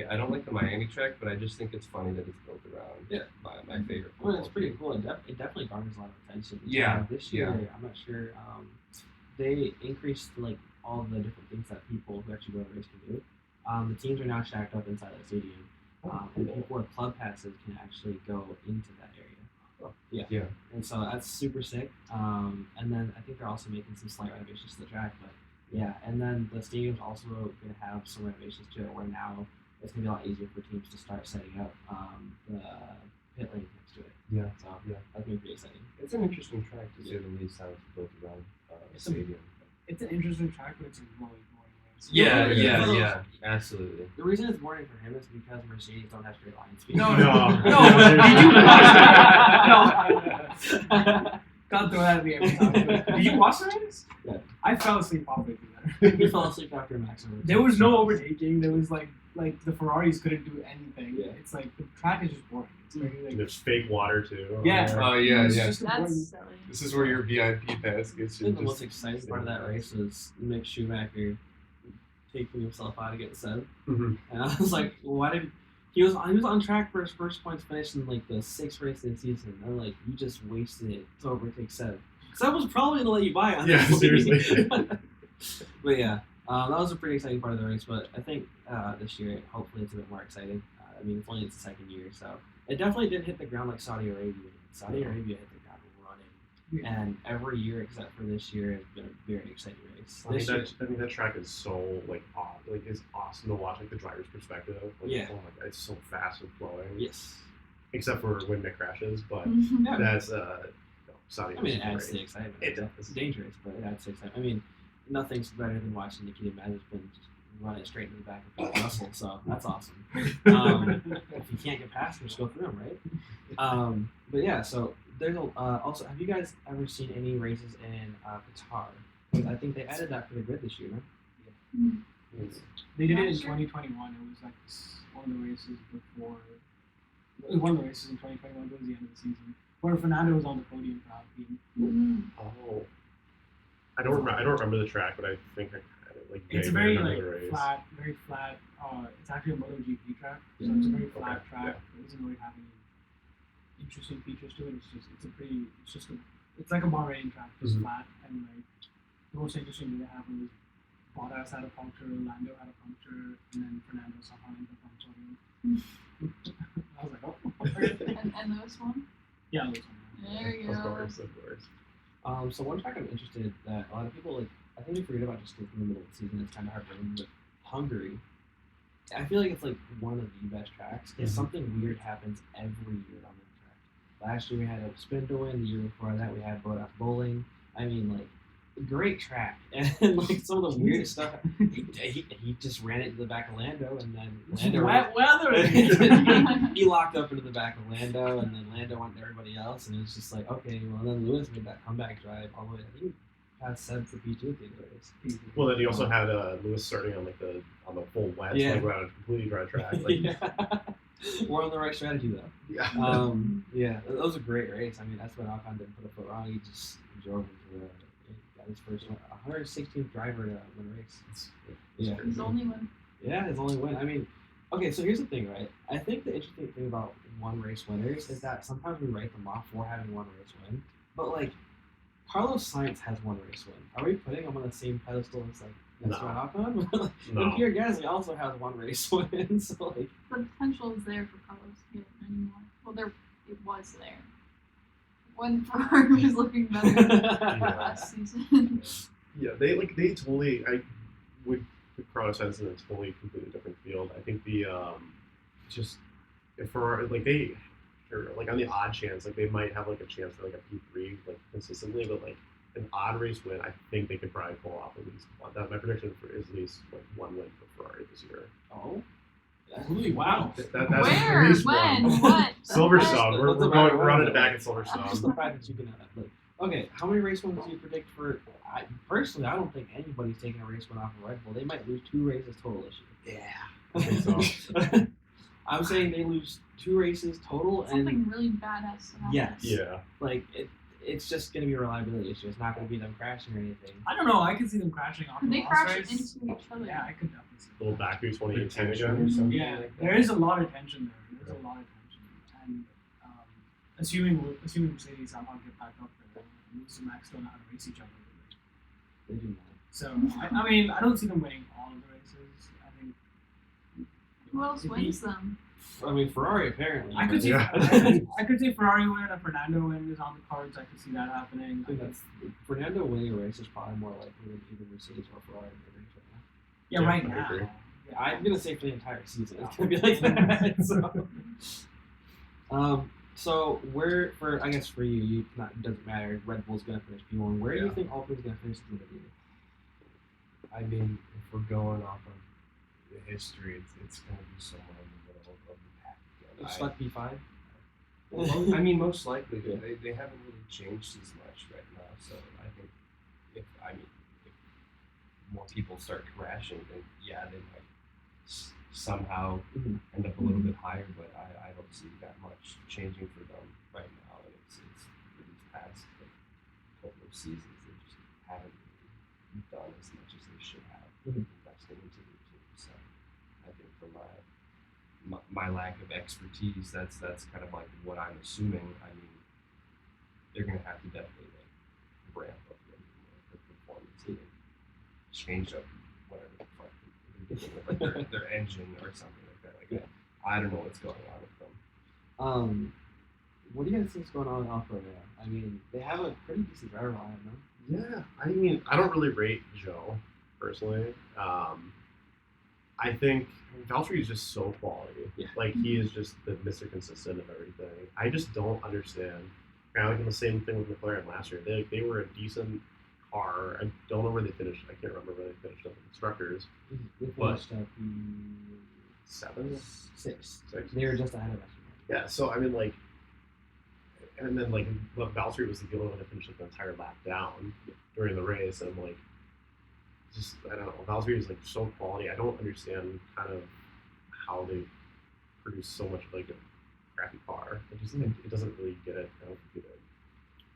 I don't like the Miami track, but I just think it's funny that it's built around my favorite.
Well, it's
football
pretty
team.
cool. It definitely garners a lot of attention.
Yeah,
This year, I'm not sure. They increased like all the different things that people who actually go to race can do. The teams are now stacked up inside the stadium, and people with club passes can actually go into that area.
Yeah.
And so that's super sick. And then I think they're also making some slight renovations to the track, but yeah. And then the stadium's also going to have some renovations to it, where now it's going to be a lot easier for teams to start setting up the pit lane next to it.
Yeah.
So
Yeah.
that's going to be pretty exciting.
It's an interesting track to say the least. How it's built around a stadium.
It's an interesting track, but it's a really boring race.
Yeah, absolutely.
The reason it's boring for him is because Mercedes don't have straight line speed.
No.
No.
Can't throw that at me every time. Did you watch the race?
Yeah.
I fell asleep halfway through that.
You fell asleep after Max.
There was no overtaking. There was like the Ferraris couldn't do anything.
Yeah.
It's like the track is just boring. It's very like
There's fake water too.
yeah.
Oh yeah,
It's
yeah.
just a boring-
That's silly.
This is where your VIP pass gets
I
you.
think the most exciting part of that race was Mick Schumacher taking himself out against Seb.
Mhm.
And I was like, why did he was on track for his first points finish in like the 6th race of the season. I'm like, you just wasted it to overtake Seb. Seb was probably gonna let you by on
Yeah,
this.
seriously.
But yeah, that was a pretty exciting part of the race. But I think this year, hopefully, it's a bit more exciting. I mean, it's only its second year, so it definitely didn't hit the ground like Saudi Arabia. Saudi Arabia hit the ground running, and every year except for this year has been a very exciting race.
I mean,
This year,
that track is so it's awesome to watch like the driver's perspective. Like,
Yeah.
Oh my god, it's so fast and flowing.
yes.
Except for when Mick crashes, but
Yeah.
that's Saudi.
I mean, it
is
adds to the
great.
excitement.
It
It's
does.
dangerous, but it adds to the excitement. I mean, nothing's better than watching Nikita Mazepin just run it straight into the back of George Russell, so that's awesome. If you can't get past him, just go through him, right? But yeah, so there's also, have you guys ever seen any races in Qatar? 'Cause I think they added that for the grid this year, no?
They did
Not
it in
sure.
2021. It was like one of the races before. It was one of the races in 2021 towards the end of the season, where Fernando was on the podium for Alpine.
Mhm.
Oh, I don't remember the track, but I think I kind of like
It's a
vaguely
very
remember
like
the race.
very flat. It's actually a MotoGP track, so
Mhm.
it's a very flat
Okay,
track.
yeah.
It doesn't really have any interesting features to it. It's like a Bahrain track, just
Mhm.
flat, and like the most interesting thing that happened was Bottas had a puncture, Lando had a puncture, and then Fernando somehow ended up on podium. I was like, oh,
And Lewis one.
yeah, Lewis won.
There you
Of
go.
course, of course.
So one track I'm interested that a lot of people like, I think we forget about just in the middle of the season. It's kind of hard to remember. Hungary. I feel like it's like one of the best tracks because
Mhm.
something weird happens every year on that track. Last year we had a spin to win. The year before that we had Bodas bowling. I mean, like, great track, and like some of the weirdest stuff. He just ran it into the back of Lando, and then Lando
Wet weather.
he locked up into the back of Lando, and then Lando went to everybody else, and it was just like, okay, well then Lewis made that comeback drive all the way. I think past Seb for P2 at the end of the race.
Well, then you also had Lewis starting on like the full wet,
Yeah.
so like we're on a completely dry track. Like,
Yeah. We're on the right strategy though.
yeah.
Yeah, that was a great race. I mean, that's when Ocon didn't put a foot wrong. He just drove into the. Got his first 116th driver to win a race. Yeah.
He's the only one.
Yeah, his only win. I mean, okay, so here's the thing, right? I think the interesting thing about one race winners is that sometimes we write them off for having one race win, but like Carlos Sainz has one race win. Are we putting him on the same pedestal as like Esteban Ocon?
No.
And Pierre Gasly also has one race win, so like
The potential is there for Carlos to get it anymore. Well, it was there when Ferrari was looking better last season.
Yeah, they totally. I would put Carlos Sainz in a totally completely different field. I think the just if Ferrari like they sure like on the odd chance like they might have like a chance for like a P3 like consistently, but like an odd race win, I think they could probably pull off at least one. That my prediction for is at least like one win for Ferrari this year.
oh.
Holy wow.
That's
Where?
at least
When?
one.
What?
Silverstone. We're
What's the
going.
matter?
We're running it back at Silverstone.
Just the fact that you can like, okay, how many race wins do you predict for? Personally, I don't think anybody's taking a race win off of Red Bull. They might lose 2 races total this year.
I think so.
I'm saying they lose 2 races total, and
Something really bad has to happen.
yes,
Yeah.
like it's just gonna be a reliability issue. It's not gonna be them crashing or anything.
I don't know. I could see them crashing off
Could
the
they
last
crash
race.
into each other?
Yeah, I could definitely see
Little Baku 2018
Tension
again.
or something
Yeah,
like that.
there is a lot of tension there. There's a lot of tension, and assuming Mercedes somehow get back up there, Lewis and Max don't know how to race each other.
They do not.
So I mean, I don't see them winning all of the races. I think.
Who else wins them?
I mean, Ferrari apparently.
I could see.
Yeah.
I could see Ferrari win, a Fernando win is on the cards. I could see that happening.
I think that's Fernando winning a race is probably more likely than either Mercedes or Ferrari winning a race right now.
Yeah,
Yeah,
right
I
now.
agree.
Yeah.
I'm gonna say for the entire season, it's gonna be like that. So where for I guess for you, it doesn't matter. Red Bull's gonna finish P1. Where do you
Yeah.
think Alpine's gonna finish the year?
I mean, if we're going off of the history, it's going to be somewhere in the middle of the pack again.
Stuck P5.
I mean, most likely they haven't really changed as much right now. So I think if more people start crashing, then yeah, they might somehow
Mhm.
end up a little bit higher. But I don't see that much changing for them right now. And it's for these past couple of seasons they just haven't really done as much as they should have investing into their team. So I think for my lack of expertise, that's kind of like what I'm assuming. I mean, they're going to have to definitely like ramp up the performance and change up whatever the fuck they're doing with like their engine or something like that. Like I don't know what's going on with them.
What do you guys think is going on with Alfa Romeo? I mean, they have a pretty decent driver line, no?
Yeah, I mean, I don't really rate Joe personally. I think Valtteri is just so quality.
Yeah.
Like he is just the Mr. Consistent of everything. I just don't understand. Kind of like the same thing with McLaren last year. They were a decent car. I don't know where they finished. I can't remember where they finished up with constructors.
They
But-
finished at the 6. They were just ahead of us.
Yeah, so I mean, like, and then like Valtteri was the only one that finished like the entire lap down during the race, and I'm like, just I don't know, Valtteri is like so quality. I don't understand kind of how they produce so much of like a crappy car. It doesn't really get it. I don't get it.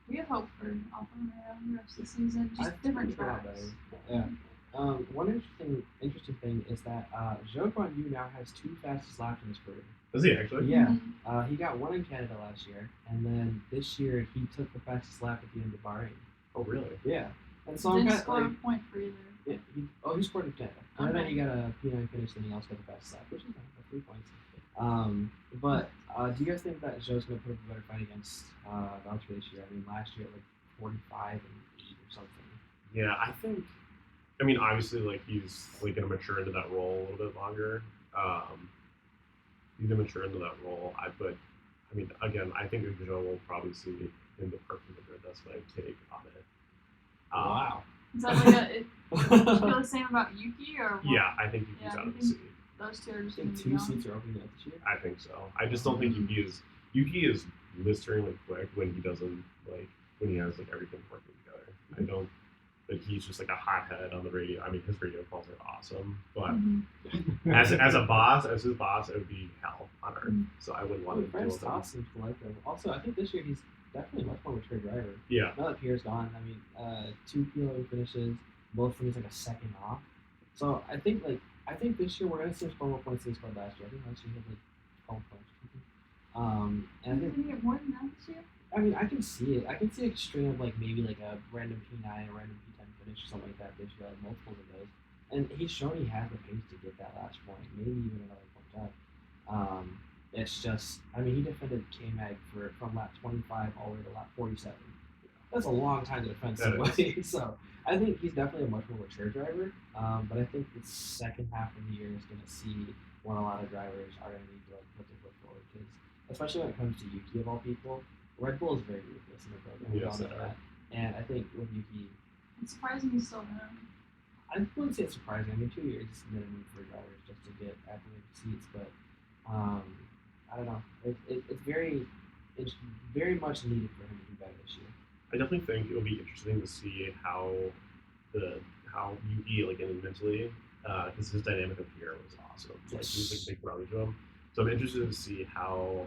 We have hope for Alfa Romeo the rest of the season.
I
Just
think
different
they're a lot
tracks.
better. Yeah. One interesting thing is that Zhou Guanyu now has 2 fastest laps in his career.
Does he actually?
Yeah, he got one in Canada last year, and then this year he took the fastest lap at the end of Bahrain.
Oh, really?
Yeah, and so I'm
Didn't
kind of
score
like,
a point for either.
yeah, he scored in Canada. Canada,
Okay.
he got a P9 finish, and he also got the fastest lap, which is nice, 3 points. But do you guys think that Zhou's going to put up a better fight against Valtteri this year? I mean, last year like 45 and 8 or something.
Yeah, I think. I mean, obviously, like he's like gonna mature into that role a little bit longer. He's gonna mature into that role. But I mean, again, I think Joe will probably see him depart from the grid. That's my take on it.
Wow.
Is that like a? Do you feel the same about Yuki or? What?
Yeah, I think Yuki's
Yeah,
out
you
of the
think-
seat.
Those two are
I
just
think
gonna be
2
gone.
seats are opening up this year.
I think so. I just don't think Yuki is blisteringly quick when he doesn't when he has like everything working together. I don't. Like he's just like a hothead on the radio. I mean, his radio calls are awesome, but as his boss, it would be hell on earth. So I wouldn't want to deal
Friends
with him.
Toss seems to like him. Also, I think this year he's definitely a much more mature driver.
Yeah,
Now that Pierre's gone, I mean, 2 P11 finishes, both of them is like a second off. So I think this year we're gonna see him score more points than he scored last year. I think last year he had like 12 points or something. And I
Is
think
he gonna get more than that this year?
I mean I can see it. I can see a string of like maybe like a random P9, a random P10 finish or something like that this year, like multiples of those. And he's shown he has the pace to get that last point, maybe even another point up. It's just, I mean, he defended K-Mag from lap 25 all the way to lap 47. That's a long time to defend somebody. So I think he's definitely a much more mature driver. But I think the second half of the year is going to see when a lot of drivers are going to need to like put their foot forward. Because especially when it comes to Yuki of all people, Red Bull is very ruthless in the program. We all
Yes,
know
they are.
that. And I think with Yuki,
It's surprising he's still him.
I wouldn't say it's surprising. I mean, 2 years is minimum for drivers just to get acclimated seats, but I don't know. It's very much needed for him to do better this year.
I definitely think it'll be interesting to see how Yuki like in mentally, because his dynamic with Pierre was awesome. Like he was like big brother to him. So I'm interested to see how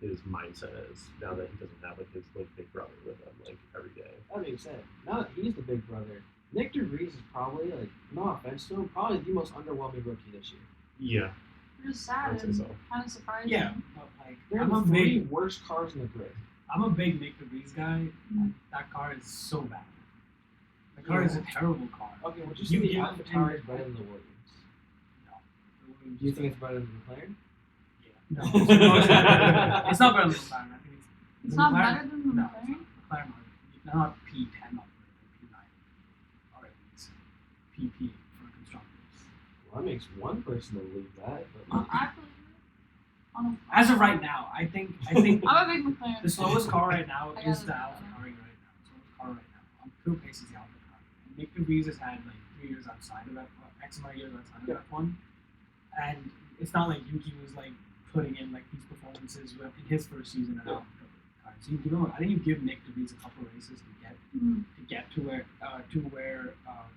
his mindset is now that he doesn't have like his like big brother with him like every day.
That being said, now that he's the big brother, Nick DeVries is probably, like, no offense to him, probably the most underwhelming rookie this year.
Yeah,
Which is
I
sad
would say
and
so.
kind of surprising.
Yeah, but like
They're
I'm a
the 3
big
worst cars in the grid.
I'm a big Nick DeVries guy.
Mhm.
That car is so bad. The car is a terrible car.
Okay, well, just
You
say the
give
Alpha
him
Tower is
10
better than the Williams.
No.
Do you think it's better than the McLaren?
Yeah. No. It's not better than the McLaren. I think
It's
the
not
McLaren-
better than the
no,
McLaren?
McLaren are not P10 up there, P9. Or at least PP for constructors.
Well, that makes one person believe that. But
I believe it.
As of right now, I think
I'm a big McLaren.
the slowest car right now
I
is
gotta
the
admit
Alpha
that.
Tauri right now. The slowest car right now. On pure pace is the Alpha Tauri. And Nick DeVries has had like 3 years outside of that, X amount of years outside of that one. And it's not like Yuki was like putting in like these performances in his first season at Alpha Tauri. So you give him, I think you give Nick DeVries a couple of races to get to where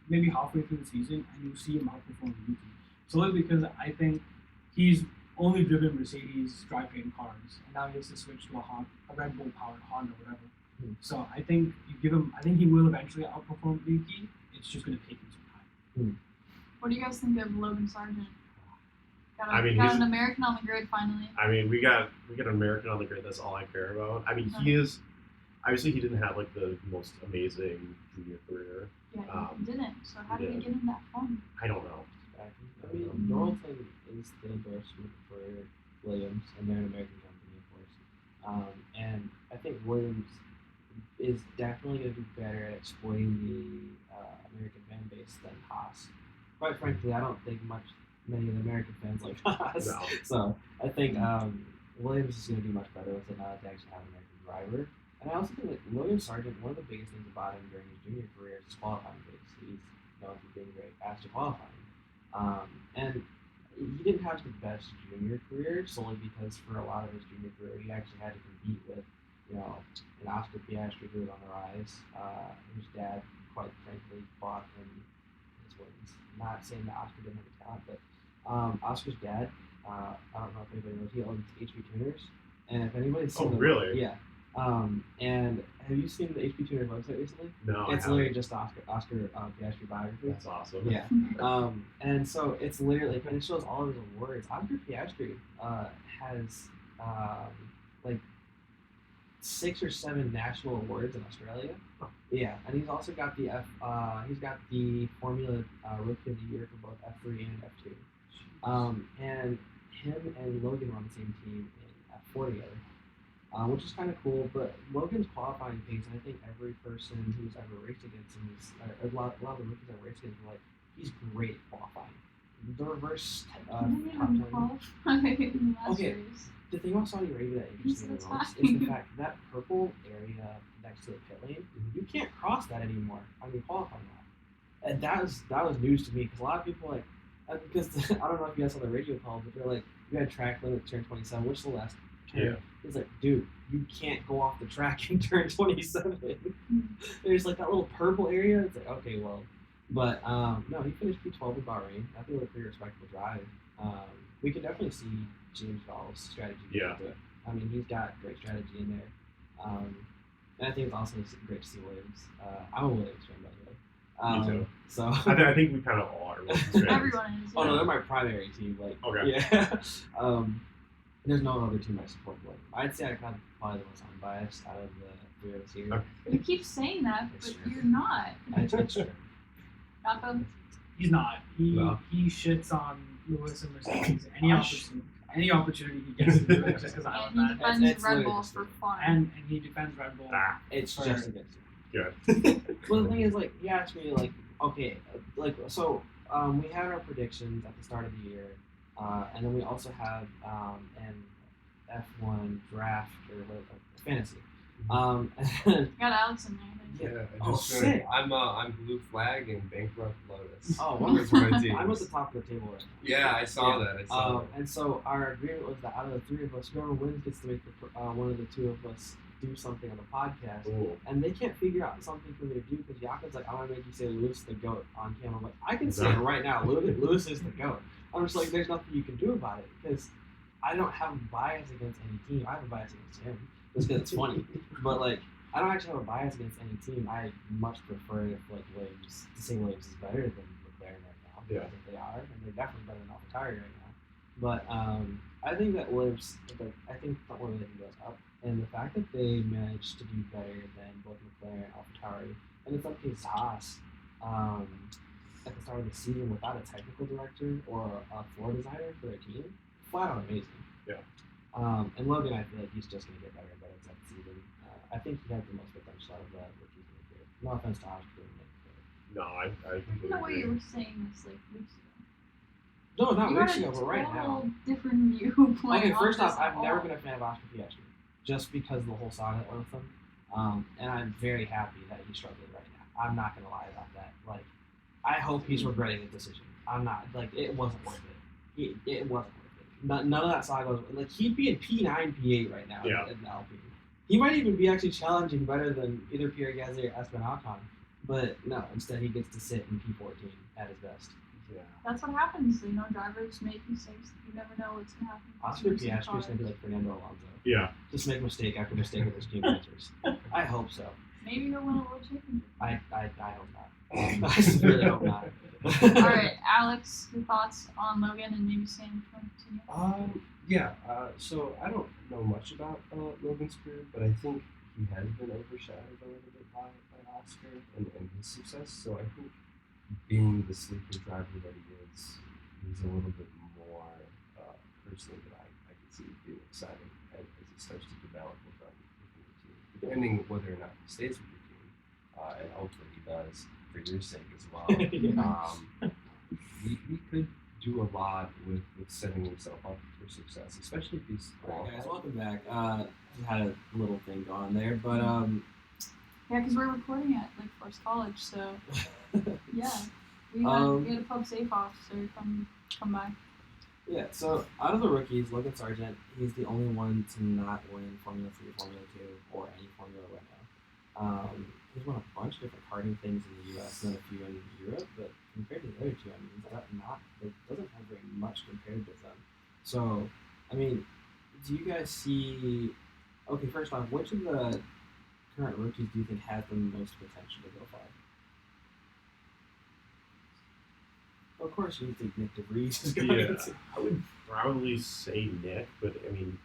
maybe halfway through the season, and you see him outperform Yuki. Solely because I think he's only driven Mercedes drivetrain cars, and now he has to switch to a Red Bull powered Honda, whatever. So I think you give him. I think he will eventually outperform Yuki. It's just going to take him some time.
What do you guys think of Logan Sargent? Got
I mean,
got
he's-
an American on the grid finally.
I mean we got an American on the grid. That's all I care about. I mean he is obviously he didn't have like the most amazing junior career.
Yeah, he didn't. So how
he
did he
did.
get in that fun?
I don't know.
I mean, Norton is the endorsement for Williams, and they're an American company, of course. And I think Williams is definitely going to do better at exploiting the American fan base than Haas. Quite frankly, I don't think many of the American fans like Haas.
No.
So I think Williams is going to do much better with it now that they actually have an American driver. And I also think that Logan Sargent, one of the biggest things about him during his junior career is his qualifying pace. He's known for being very fast at qualifying. And he didn't have the best junior career solely because for a lot of his junior career he actually had to compete with, an Oscar Piastri who was on the rise, whose dad, quite frankly, bought him his wins. Not saying that Oscar didn't have the talent, but Oscar's dad, I don't know if anybody knows, he owns HP Tuners, and if anybody's seen
Oh, really?
yeah. And have you seen the HP Tuner website recently?
No,
It's
I
literally
haven't.
just Oscar Piastri biography.
That's awesome.
Yeah. And so it's literally, and it shows all of his awards. Oscar Piastri has like 6 or 7 national awards in Australia.
Oh.
Yeah, and he's also got the he's got the Formula Rookie of the Year for both F3 and F2. And him and Logan were on the same team in F4 together, which is kind of cool. But Logan's qualifying pace, and I think every person who's ever raced against him is, a lot of the rookies I've raced against are like, he's great at qualifying. The reverse top 20. Okay. The thing about Saudi Arabia that interests me the most is the fact that purple area next to the pit lane, you can't cross that anymore on your qualifying lap. And that was news to me because a lot of people like, because I don't know if you guys saw the radio call, but they're like, you had track limit turn 27, which is the last turn.
Yeah.
It's like, dude, you can't go off the track in turn 27. There's like that little purple area. It's like, okay, well, but no, he finished P12 in Bahrain. I think it was a pretty respectable drive. We could definitely see James Vall's strategy
Yeah.
into it. I mean, he's got great strategy in there. And I think it's also great to see Williams. I'm a Williams fan, by the way.
Me too.
So
I think we kind of all are.
Everyone is.
oh no, they're my primary team. Like,
Okay.
yeah. There's no other team I support. Like, I'd say I'm probably the most unbiased out of the 3 of us here.
Okay.
You keep saying that,
It's
but
true.
you're not.
It's true.
Malcolm?
He's not. He
No.
he shits on Lewis and Mercedes any opportunity he gets to do it just because I love
And he
that.
defends
It's
Red
literally
Bull
just
for
it.
fun.
And he defends Red Bull.
It's
for-
just against you.
Good.
Well, the thing is, like, he asked me, like, okay, like, so we had our predictions at the start of the year, and then we also have an F1 draft or fantasy. And
You got Alex in there, I think.
Yeah,
Oh,
just
sick.
I'm Blue Flag and Bankrupt Lotus.
oh,
Those are my
wonderful.
teams.
I'm at the top of the table right now.
Yeah, I saw
Yeah.
that. I saw that.
And so our agreement was that out of the 3 of us, whoever wins gets to make one of the 2 of us do something on the podcast.
Cool.
And they can't figure out something for me to do because Yakin's like, I'm gonna make you say Lewis the GOAT on camera. I'm like, I can say it right now. Lewis is the GOAT. I'm just like, there's nothing you can do about it because I don't have a bias against any team. I have a bias against him just because it's funny. But like, I don't actually have a bias against any team. I much prefer if like Williams to say Williams is better than McLaren right now.
Yeah.
I think they are, and they're definitely better than AlphaTauri right now. But I think that Williams, like, I think the one that goes up, and the fact that they managed to do better than both McLaren and AlphaTauri, and in some cases Haas, at the start of the season without a technical director or a floor designer for their team, flat out amazing.
Yeah.
And Logan, I feel like he's just going to get better and better as that season. I think he had the most potential out of the rookies in the career. No offense to Oscar.
No, I completely
No way
agree.
you were saying this like weeks ago.
No, not
You
weeks
got a
ago, but right now.
total different view playing
Okay,
on
first
this
off, I've
at
never
all.
been a fan of Oscar Piastri, just because of the whole saga with him. And I'm very happy that he's struggling right now. I'm not gonna lie about that. Like, I hope he's regretting the decision. I'm not. Like, it wasn't worth it. It wasn't worth it. None of that saga was like he'd be in P9, P8 right now
Yeah.
in the Alpine. He might even be actually challenging better than either Pierre Gasly or Esteban Ocon. But no, instead he gets to sit in P14 at his best.
Yeah.
That's what happens. You know, drivers make mistakes. You never know what's gonna happen.
Oscar Piastri is gonna be like Fernando Alonso.
Yeah.
Just make mistake after mistake with his team managers. I hope so.
Maybe he'll win a world championship.
I hope not. I just really hope not.
All right, Alex, your thoughts on Logan and maybe Sam if you want to continue.
Yeah. So I don't know much about Logan's career, but I think he has been overshadowed a little bit by Oscar and his success. So I think being the sleeper driver that he is, he's a little bit more personally that I can see being exciting as he starts to develop within the team, depending whether or not he stays with your team, and hopefully he does for your sake as well. He could do a lot with setting himself up for success, especially if he's
Alright guys, welcome back. Just had a little thing going there, but
Yeah, because we're recording at Lake Forest College, so yeah, we had a pub safe officer come by.
yeah, so out of the rookies, Logan Sargent, he's the only one to not win Formula 3, Formula 2, or any Formula right now. He's won a bunch of different karting things in the US and a few in Europe, but compared to the other two, I mean, he's doesn't have very much compared to them. So, I mean, do you guys see? Okay, first off, which of the current rookies do you think have the most potential to go far? Of course, you think Nick DeVries is going
Yeah,
to.
I would probably say Nick, but I mean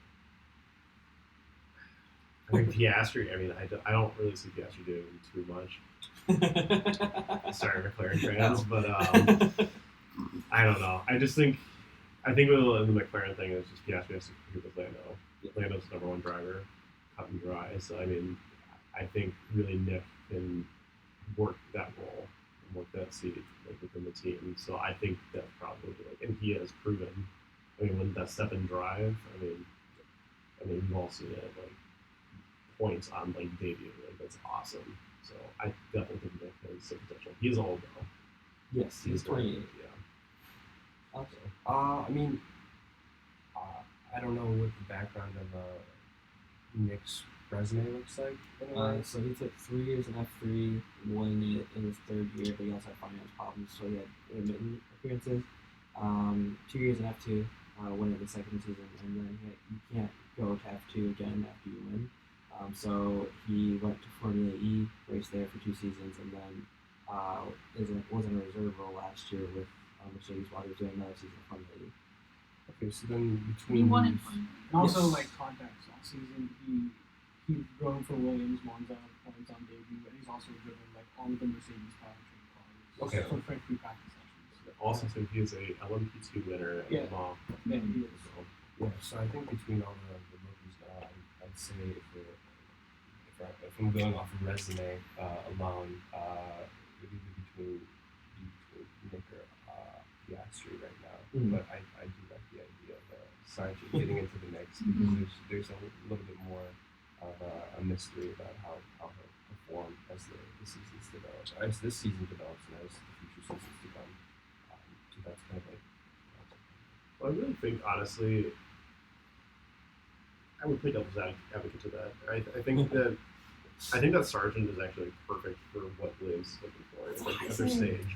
Piastri. I mean, I don't really see Piastri doing too much. Sorry, McLaren fans, but I don't know. I think with the McLaren thing is just Piastri has to compete with Lando.
Yeah.
Lando's the #1 driver, cut and dry. So I mean, I think really Nick can work that role and work that seat like within the team. So I think that's probably like, and he has proven. I mean, when that step and drive, I mean, we've all seen it like points on like debut, like that's awesome. So I definitely think Nick has some potential. He's old though.
Yes, he's 28.
Yeah.
Okay.
I mean, I don't know what the background of Nick's resume looks like. Anyway.
So he took 3 years in F3, won it in his third year, but he also had finance problems, so he had intermittent appearances. 2 years in F2, won it the second season, and then you can't go to F2 again after you win. So he went to Formula E, raced there for 2 seasons, and then was in a reserve role last year with Mercedes while he was doing another season of Formula E.
Okay, so then
He
between
won in
these-
20.
And also,
Yes.
like context, last season he drove for Williams, Monza points on debut, and he's also driven like all of the Mercedes powertrain cars.
Okay.
For free practice sessions.
Also, so he is a LMP2 winner at
Yeah.
Le Mans.
Yeah, he is.
So,
Yeah, so I think between all the rookies now, I'd say if I'm going off of resume alone, it'd either between Nick or Piastri right now.
Mhm.
But I do like the idea of Sargent getting into the mix because there's a little bit more of a mystery about how he'll perform as the seasons develop, as this season develops, and as the future seasons to come. So that's kind of like.
well, I really think honestly, I would play devil's advocate to that. I think that Sargent is actually perfect for what Williams is looking for. It's like the other stage.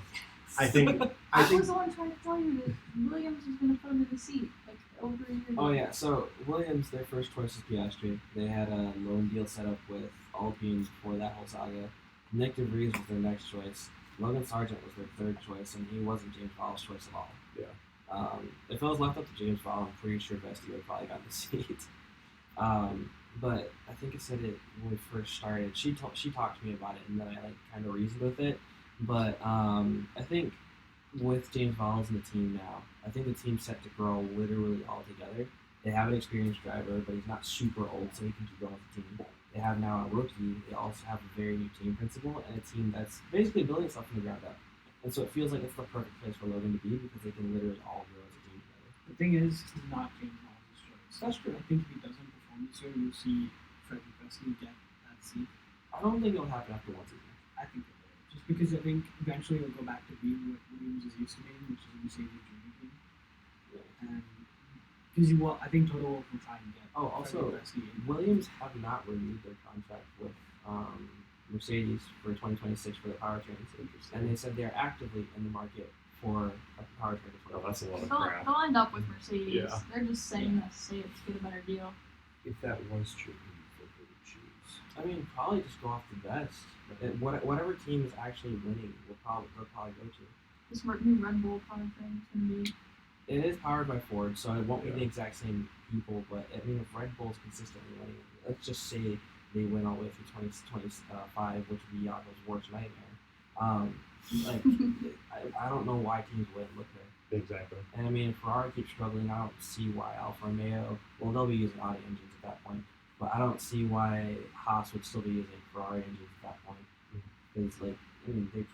I think
I was the one trying to tell you that Williams was going to put him in the seat like over a year ago.
Oh yeah, so Williams, their first choice was Piastri. They had a loan deal set up with Alpine for that whole saga. Nick DeVries was their next choice. Logan Sargent was their third choice, and he wasn't James Vowell's choice at all.
Yeah.
If it was left up to James Vowell, I'm pretty sure Vesti would have probably gotten the seat. But I think I said it when we first started. She talked to me about it, and then I like kind of reasoned with it. But I think with James Vowell's in the team now, I think the team's set to grow literally all together. They have an experienced driver, but he's not super old, so he can keep going with the team. They have now a rookie. They also have a very new team principal and a team that's basically building itself from the ground up. And so it feels like it's the perfect place for Logan to be because they can literally all grow as a team together.
The thing is, he's not James Vowell's choice.
That's true.
I think if he doesn't perform this year, you'll see Frederick Vesti get that seat.
I don't think it'll happen after one season.
I think it will. Just because I think eventually it'll go back to being what Williams is used to being, which is a Mercedes dream team. And because I think Toto Wolff will try and get
Oh, also,
Frederick Vesti in.
Williams have not renewed their contract with Mercedes for 2026 for the powertrains. And they said they're actively in the market for a powertrain for
Oh, that's a lot of
They'll,
crap.
they'll end up with Mercedes.
Yeah.
They're just saying this to get a better deal.
If that was true, who do you think they would choose?
I mean, probably just go off the best. Whatever team is actually winning, they'll probably go to.
This new Red Bull powertrain is going to be.
It is powered by Ford, so it won't be
Yeah.
the exact same people. But I mean, if Red Bull's consistently winning, let's just say they win all the way through 2025, which would be Yago's worst nightmare. I don't know why teams wouldn't look there.
Exactly.
And I mean, if Ferrari keeps struggling, I don't see why Alfa Romeo. Well, they'll be using Audi engines at that point, but I don't see why Haas would still be using Ferrari engines at that point. Because they've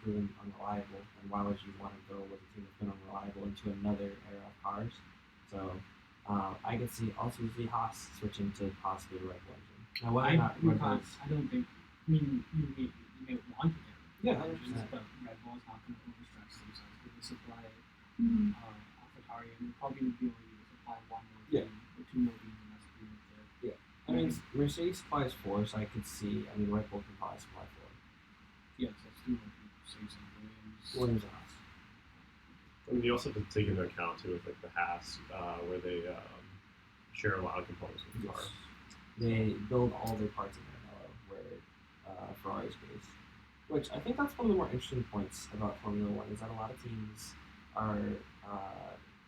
proven unreliable, and why would you want to go with a team that's been unreliable into another era of cars? So I could see Haas switching to possibly a Red Bull engine. Now, whether or not Red Bull's
I don't think. I mean, you may want to get
Yeah,
engines,
100%.
but Red Bull is not going to overstretch themselves because they supply
Mhm.
AlphaTauri, and they probably would be only supply one more
Yeah.
team or two more teams, and that's pretty much it.
I mean, Mercedes supplies 4, so I could see. I mean, Red Bull can probably supply 4.
Yes, that's two more people. So you said Williams.
Williams and Haas.
I mean, you also have to take into account too with like the Haas, where they share a lot of components with the car.
They build all their parts in Maranello, where Ferrari's case. Which I think that's one of the more interesting points about Formula One is that a lot of teams are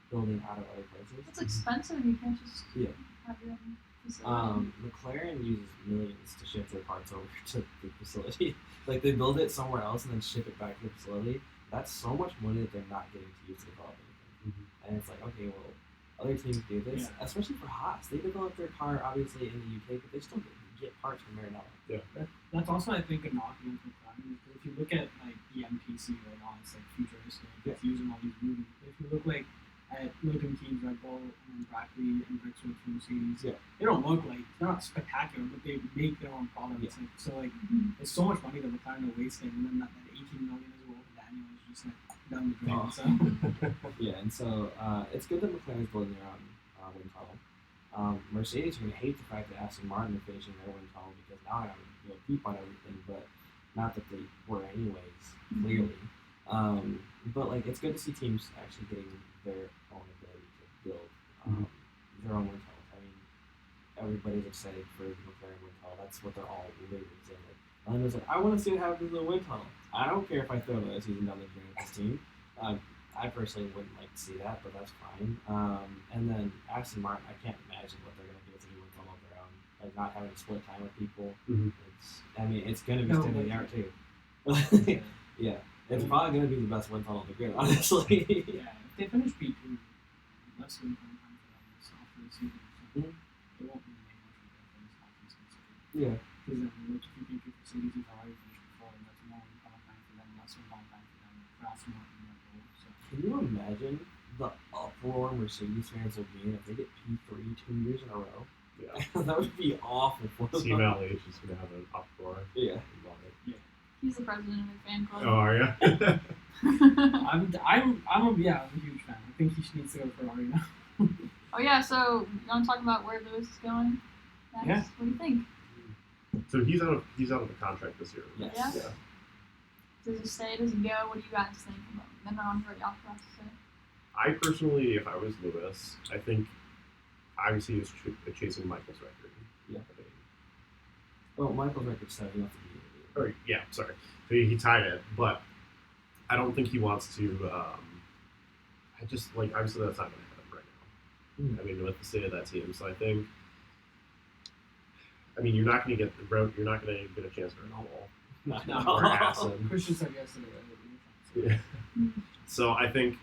building out of other places.
It's expensive. You can't just
Yeah.
have your own facility.
McLaren uses millions to ship their parts over to the facility. Like they build it somewhere else and then ship it back to the facility. That's so much money that they're not getting to use to develop anything. And it's like, okay, well, other teams do this, especially for Haas. They develop their car obviously in the UK, but they still get parts from Maranello.
That's also, I think, a knock against McLaren. If you look at like the MPC right now, it's like futuristic. It's using all these movies. If you look like at looking teams Red Bull and Brackley and Brixwood from Mercedes, they don't look like they're not spectacular, but they make their own products. Like, so like, it's so much money that McLaren are wasting, and then that 18 million as well for Daniel is just like down the drain. So
and so it's good that McLaren's building their own wind tunnel. Mercedes are going to hate the fact that Aston Martin are finishing their wind tunnel because now I'm deep on everything, but not that they were anyways, clearly. But like it's good to see teams actually getting their own ability to build their own wind tunnels. I mean, everybody's excited for the McLaren wind tunnel. That's what they're all literally saying. Like, Lando's like, I want to see what happens to the wind tunnel. I don't care if I throw the season down the drain with this team. I personally wouldn't like to see that, but that's fine. And then Aston Martin, I can't imagine what they're going to do with the new wind tunnel of their own. Like not having to split time with people. It's going to be state of the art too. It's probably going to be the best wind tunnel on the grid, honestly.
If they finish P2, less than time for them this after the season, so they won't really make much of a difference after this season. Because then, look, if you think if Mercedes and Ferrari finish before, then that's more qualifying for them, less qualifying for them, for Aston Martin and Red Bull. So.
Can you imagine the uproar Mercedes fans will be in if they get P3 2 years in a row?
Yeah.
That would be awful for them.
Team LH is going to have an uproar.
Yeah.
He's the president of the fan club.
Oh, are you?
I'm a huge fan. I think he needs to go for Ferrari now.
Oh yeah, so you want to talk about where Lewis is going next?
Yeah.
What do you think?
So he's out of the contract this year.
Yes.
Yeah. Does he stay? Does he go? What do you guys think about him? Then on for the off to say.
I personally, if I was Lewis, I think obviously he was chasing Michael's record.
Yeah. Well, Michael's record's 7 enough to be.
Sorry. So he tied it, but I don't think he wants to. I just like obviously that's not going to happen right now. I mean, with the state of that team, so I think. I mean, you're not going to get a chance for an all. Or Assen.
Christian said yesterday.
So I think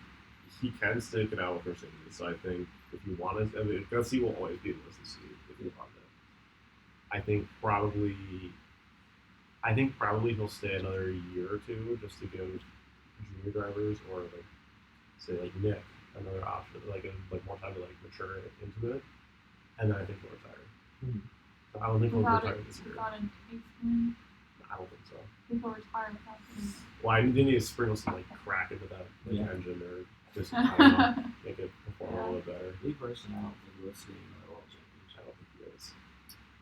he can stick it out with Mercedes. So I think if you wanted, Gussie will always be Lewis's seat if you want it. I think probably he'll stay another year or two just to give junior drivers or like say like Nick another option, like more time to like mature into it, and then I think he'll retire. So I don't think he'll retire this year. I don't think so.
People retire without him.
Well, I think they need to sprinkle some like crack into that engine or just I don't know, make it perform a little bit better.
Me personally, I don't think Lewis is getting another world championship.
I don't think he is.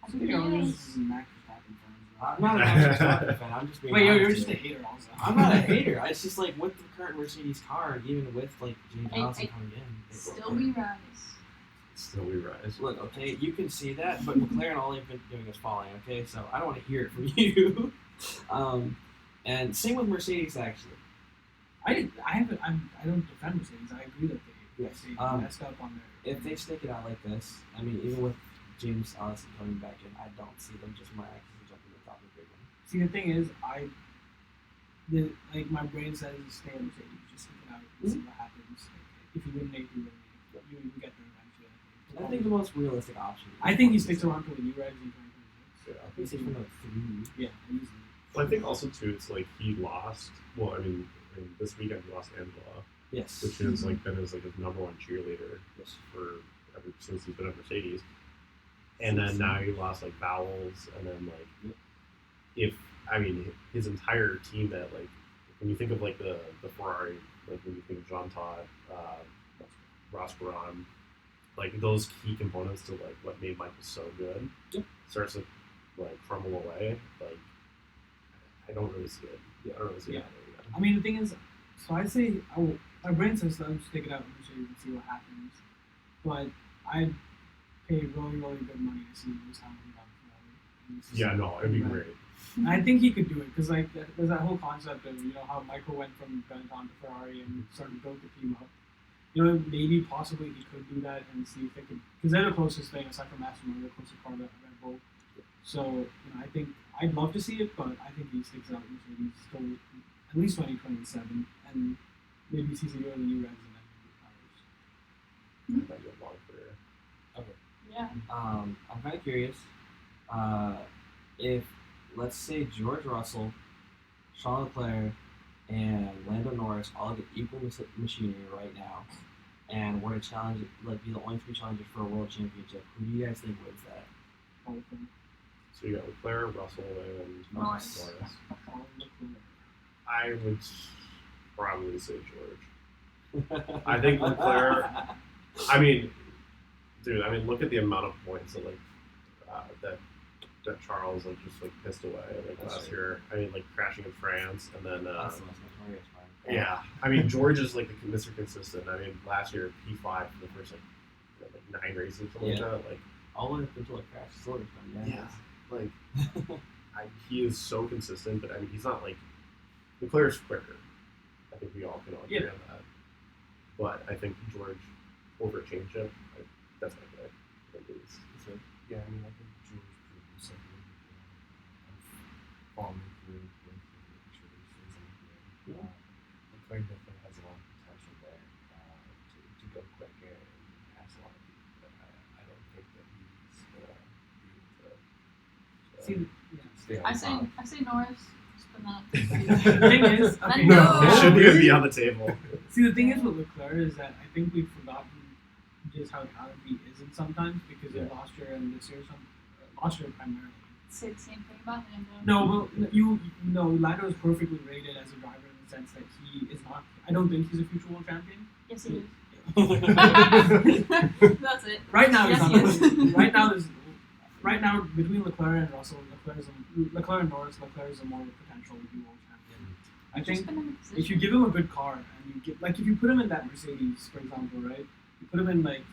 I think he is.
This is Max Verstappen fan.
I'm not a Max Verstappen fan. I'm just being honest.
You're just a hater also.
I'm not a hater. It's just like with the current Mercedes car, even with like James Allison coming in,
Still we rise.
Still we rise.
Look, okay, you can see that, but McLaren all they've been doing is falling. Okay, so I don't want to hear it from you. And same with Mercedes actually.
I don't defend Mercedes. I agree that they messed up on their.
If they stick it out like this, I mean, even with James Allison coming back in, I don't see them just miraculously jumping to the top of the big one.
See, the thing is, my brain says stay on Mercedes, just stick it out and see what happens. Like, if you win, you win. You get there eventually.
I think the most realistic option.
I think he sticks around for the new regs in 2026.
I think he's from like 3.
Yeah, easily.
Well, I think also too, it's like he lost. Well, I mean this weekend he lost Angela.
Yes.
Which is like been his number one cheerleader for ever since he's been at Mercedes. And then now he lost like Vowels, and then his entire team that like when you think of like the Ferrari, like when you think of Jean Todt, Ross Braun, like those key components to like what made Michael so good starts to like crumble away. Like I don't really see it. I don't really see it.
I mean, the thing is, so I say my brain says let him stick it out in Mercedes and see what happens, but I pay really, really good money to see Lewis Hamilton down Ferrari.
Yeah, no, it'd be great.
I think he could do it because like there's that whole concept of how Michael went from Benetton to Ferrari and sort of built the team up. Maybe possibly he could do that and see if they could, because they're the closest thing aside from Aston Martin, the closest car to Red Bull. So I think I'd love to see it, but I think he sticks out Mercedes still at least 2027, and maybe sees a year in the new Reds and then retires.
Might be a long career.
Yeah.
I'm kind of curious if, let's say, George Russell, Charles Leclerc, and Lando Norris all get equal machinery right now, and were to challenge, be the only 3 challengers for a world championship, who do you guys think wins that?
So you got Leclerc, Russell, and
Norris.
I would probably say George. I think Leclerc. I mean, look at the amount of points that that Charles just pissed away last year. I mean, crashing in France, and then
That's the most notorious one.
yeah. I mean, George is the Mr. Consistent. I mean, last year P5 for the first 9 races, something like that.
All the way up until it crashed, sort of.
He is so consistent, but I mean, he's not Leclerc's quicker. I think we all can agree on that. But I think George over championship. That's my pick.
Yeah, I mean, I think George proved something. Following through with the extra races and Leclerc definitely has a lot of potential there to go quicker and pass a lot of people. But I don't think that he's gonna be able to stay on top.
I say Norris. Just put that.
The thing is, okay,
No.
It shouldn't even be on the table.
See, the thing is with Leclerc is that I think we've forgotten just how talented he isn't sometimes because of last year and this year, last year primarily.
Say the same thing about Lando.
No, but Lando is perfectly rated as a driver in the sense that he is not. I don't think he's a future world champion.
Yes, he is. That's it.
Right now,
Yes,
he's
he
not.
is.
Right now, between Leclerc and Russell, Leclerc and Norris, Leclerc is a more potential to be world champion. I think if you give him a good car and if you put him in that Mercedes, for example, right? You put him in you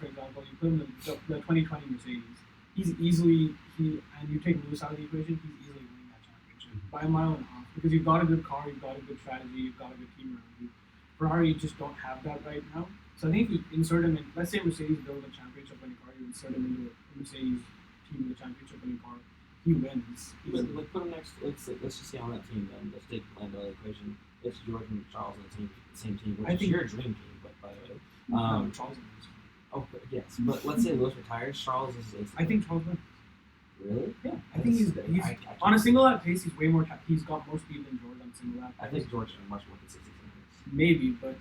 put him in the 2020 Mercedes. He's easily and you take Lewis out of the equation, he's easily winning that championship by a mile and a half because you've got a good car, you've got a good strategy, you've got a good team around you. Ferrari just don't have that right now. So I think if you insert him in, let's say Mercedes build a championship winning car, you insert him into a Mercedes team with a championship winning car, he wins.
Put him next. Let's just say on that team then. Let's take Lando out of the equation. It's George and Charles on the same team, which is your dream team, but by the way.
Charles wins.
Oh, yes, but let's say Lewis retires. Charles is.
I think Charles wins.
Really?
Yeah, I think he's on a single lap pace. He's way more. He's got more speed than George on a single lap.
I think George is much more consistent than this.
Maybe, but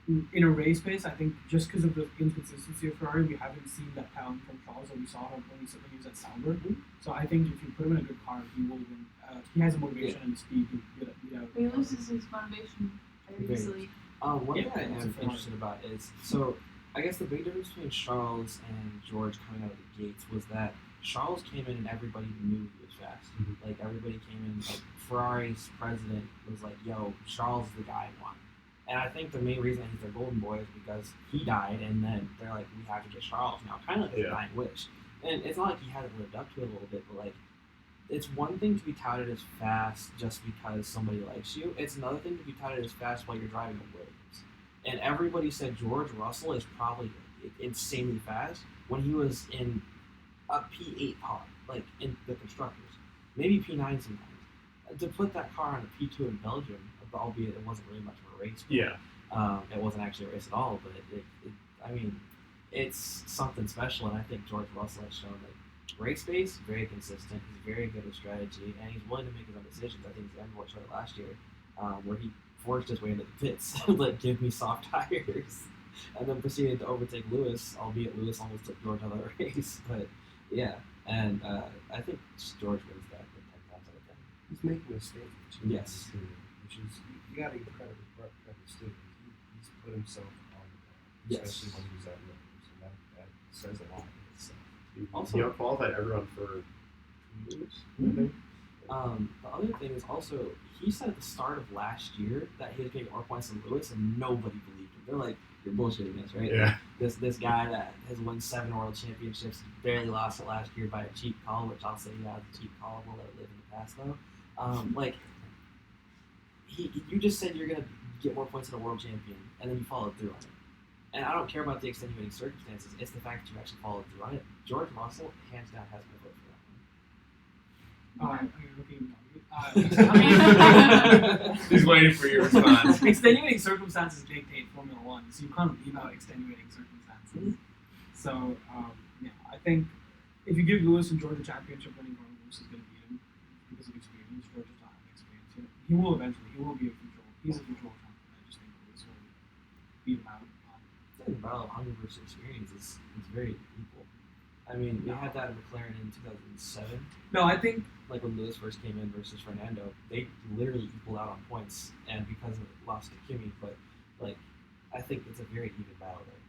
in a race pace, I think just because of the inconsistency of Ferrari, we haven't seen that talent from Charles that we saw when he was at Sauber. So I think if you put him in a good car, he will win. He has the motivation and the speed to get out.
He loses his motivation very easily.
One thing I am interested about is I guess the big difference between Charles and George coming out of the gates was that Charles came in and everybody knew he was fast.
Mm-hmm.
Everybody came in, Ferrari's president was like, yo, Charles is the guy I want. And I think the main reason he's their golden boy is because he died and then they're like, we have to get Charles now. Kind of like a dying wish. And it's not like he hasn't lived up to it a little bit, but it's one thing to be touted as fast just because somebody likes you. It's another thing to be touted as fast while you're driving a Williams. And everybody said George Russell is probably insanely fast when he was in a P8 car, in the constructors, maybe P9 sometimes. To put that car on a P2 in Belgium, albeit it wasn't really much of a race. It wasn't actually a race at all, but it's something special, and I think George Russell has shown race pace, very consistent. He's very good with strategy, and he's willing to make his own decisions. I think Zandvoort showed it last year, where he forced his way into the pits, give me soft tires, and then proceeded to overtake Lewis, albeit Lewis almost took George out of the race. But yeah, and I think George wins that 10 times out of 10.
He's making a statement too.
Yes.
Which is, you got to give credit where credit's due. He's put himself on the ground, especially when he was at Williams, and that says a lot in itself.
Also, he outqualified everyone for 2 years.
Mm-hmm. The other thing is also, he said at the start of last year that he was getting more points than Lewis, and nobody believed him. They're like, you're bullshitting us, right?
Yeah.
This guy that has won 7 world championships barely lost it last year by a cheap call, which I'll say, yeah, it's a cheap call. We'll let it live in the past, though. Like you just said you're gonna get more points than a world champion, and then you followed through on it. And I don't care about the extenuating circumstances. It's the fact that you actually followed through on it. George Russell, hands down, has my vote for that one.
He's waiting for your response.
Extenuating circumstances dictate Formula One, so you can't leave out extenuating circumstances. So, yeah, I think if you give Lewis and George a championship winning car, Lewis is going to beat him because of experience. George does not have experience yet. He will eventually. He will be a future. He's a future world champion. I just think Lewis will beat him out.
I think the battle of hunger versus experience is very equal. I mean, we had that in McLaren in 2007.
No, I think
like when Lewis first came in versus Fernando, they literally equaled out on points, and because of it, lost to Kimi. But like, I think it's a very even battle there.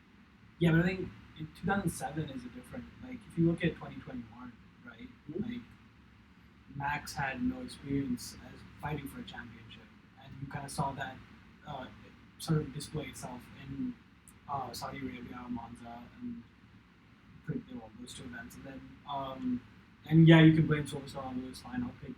Yeah, but I think in 2007 is a different. Like, if you look at 2021, right? Like, Max had no experience as fighting for a championship, and you kind of saw that sort of display itself in Saudi Arabia, Monza, and those two events. And then, and yeah, you can blame Silverstone on Lewis. Fine, I'll take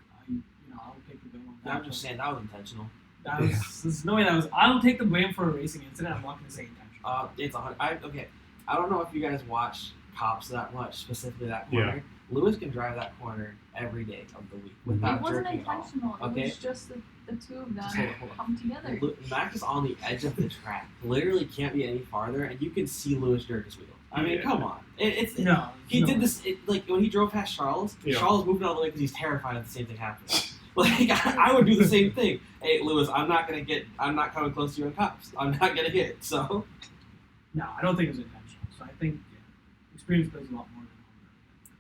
the blame on that.
I'm just saying that was intentional.
That was there's no way that was. I'll take the blame for a racing incident. I'm not going to say intentional.
It's okay. I don't know if you guys watch Cops that much, specifically that corner.
Yeah.
Lewis can drive that corner every day of the week without
It wasn't
jerking at all.
intentional.
Okay?
It was just the two of them
Just hold on.
come together.
Max is on the edge of the track. Literally can't be any farther, and you can see Lewis jerk his wheel. I mean, come on. He did this, like, when he drove past Charles, Charles moved out of the way because he's terrified of the same thing happening. Like, I would do the same thing. Hey, Lewis, I'm not coming close to you in Cops. I'm not going to hit, so.
No, I don't think it was intentional. So I think, experience plays a lot more than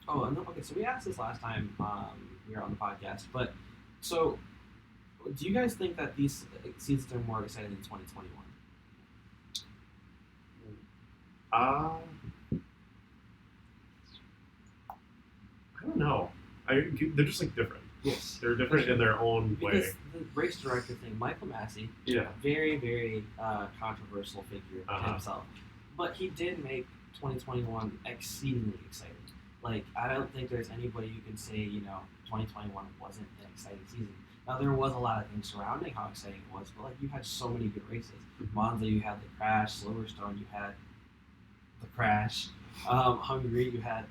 Oh, no, okay, so we asked this last time we were on the podcast, but, so, do you guys think that these seasons are more exciting than 2021?
I don't know. They're just like different.
Yes.
They're different in their own way.
Because the race director thing, Michael Massey,
Yeah.
very, very controversial figure himself. But he did make 2021 exceedingly exciting. Like, I don't think there's anybody you can say, 2021 wasn't an exciting season. Now, there was a lot of things surrounding how exciting it was, but, like, you had so many good races. Monza, you had the crash. Silverstone, you had the crash. Hungary, you had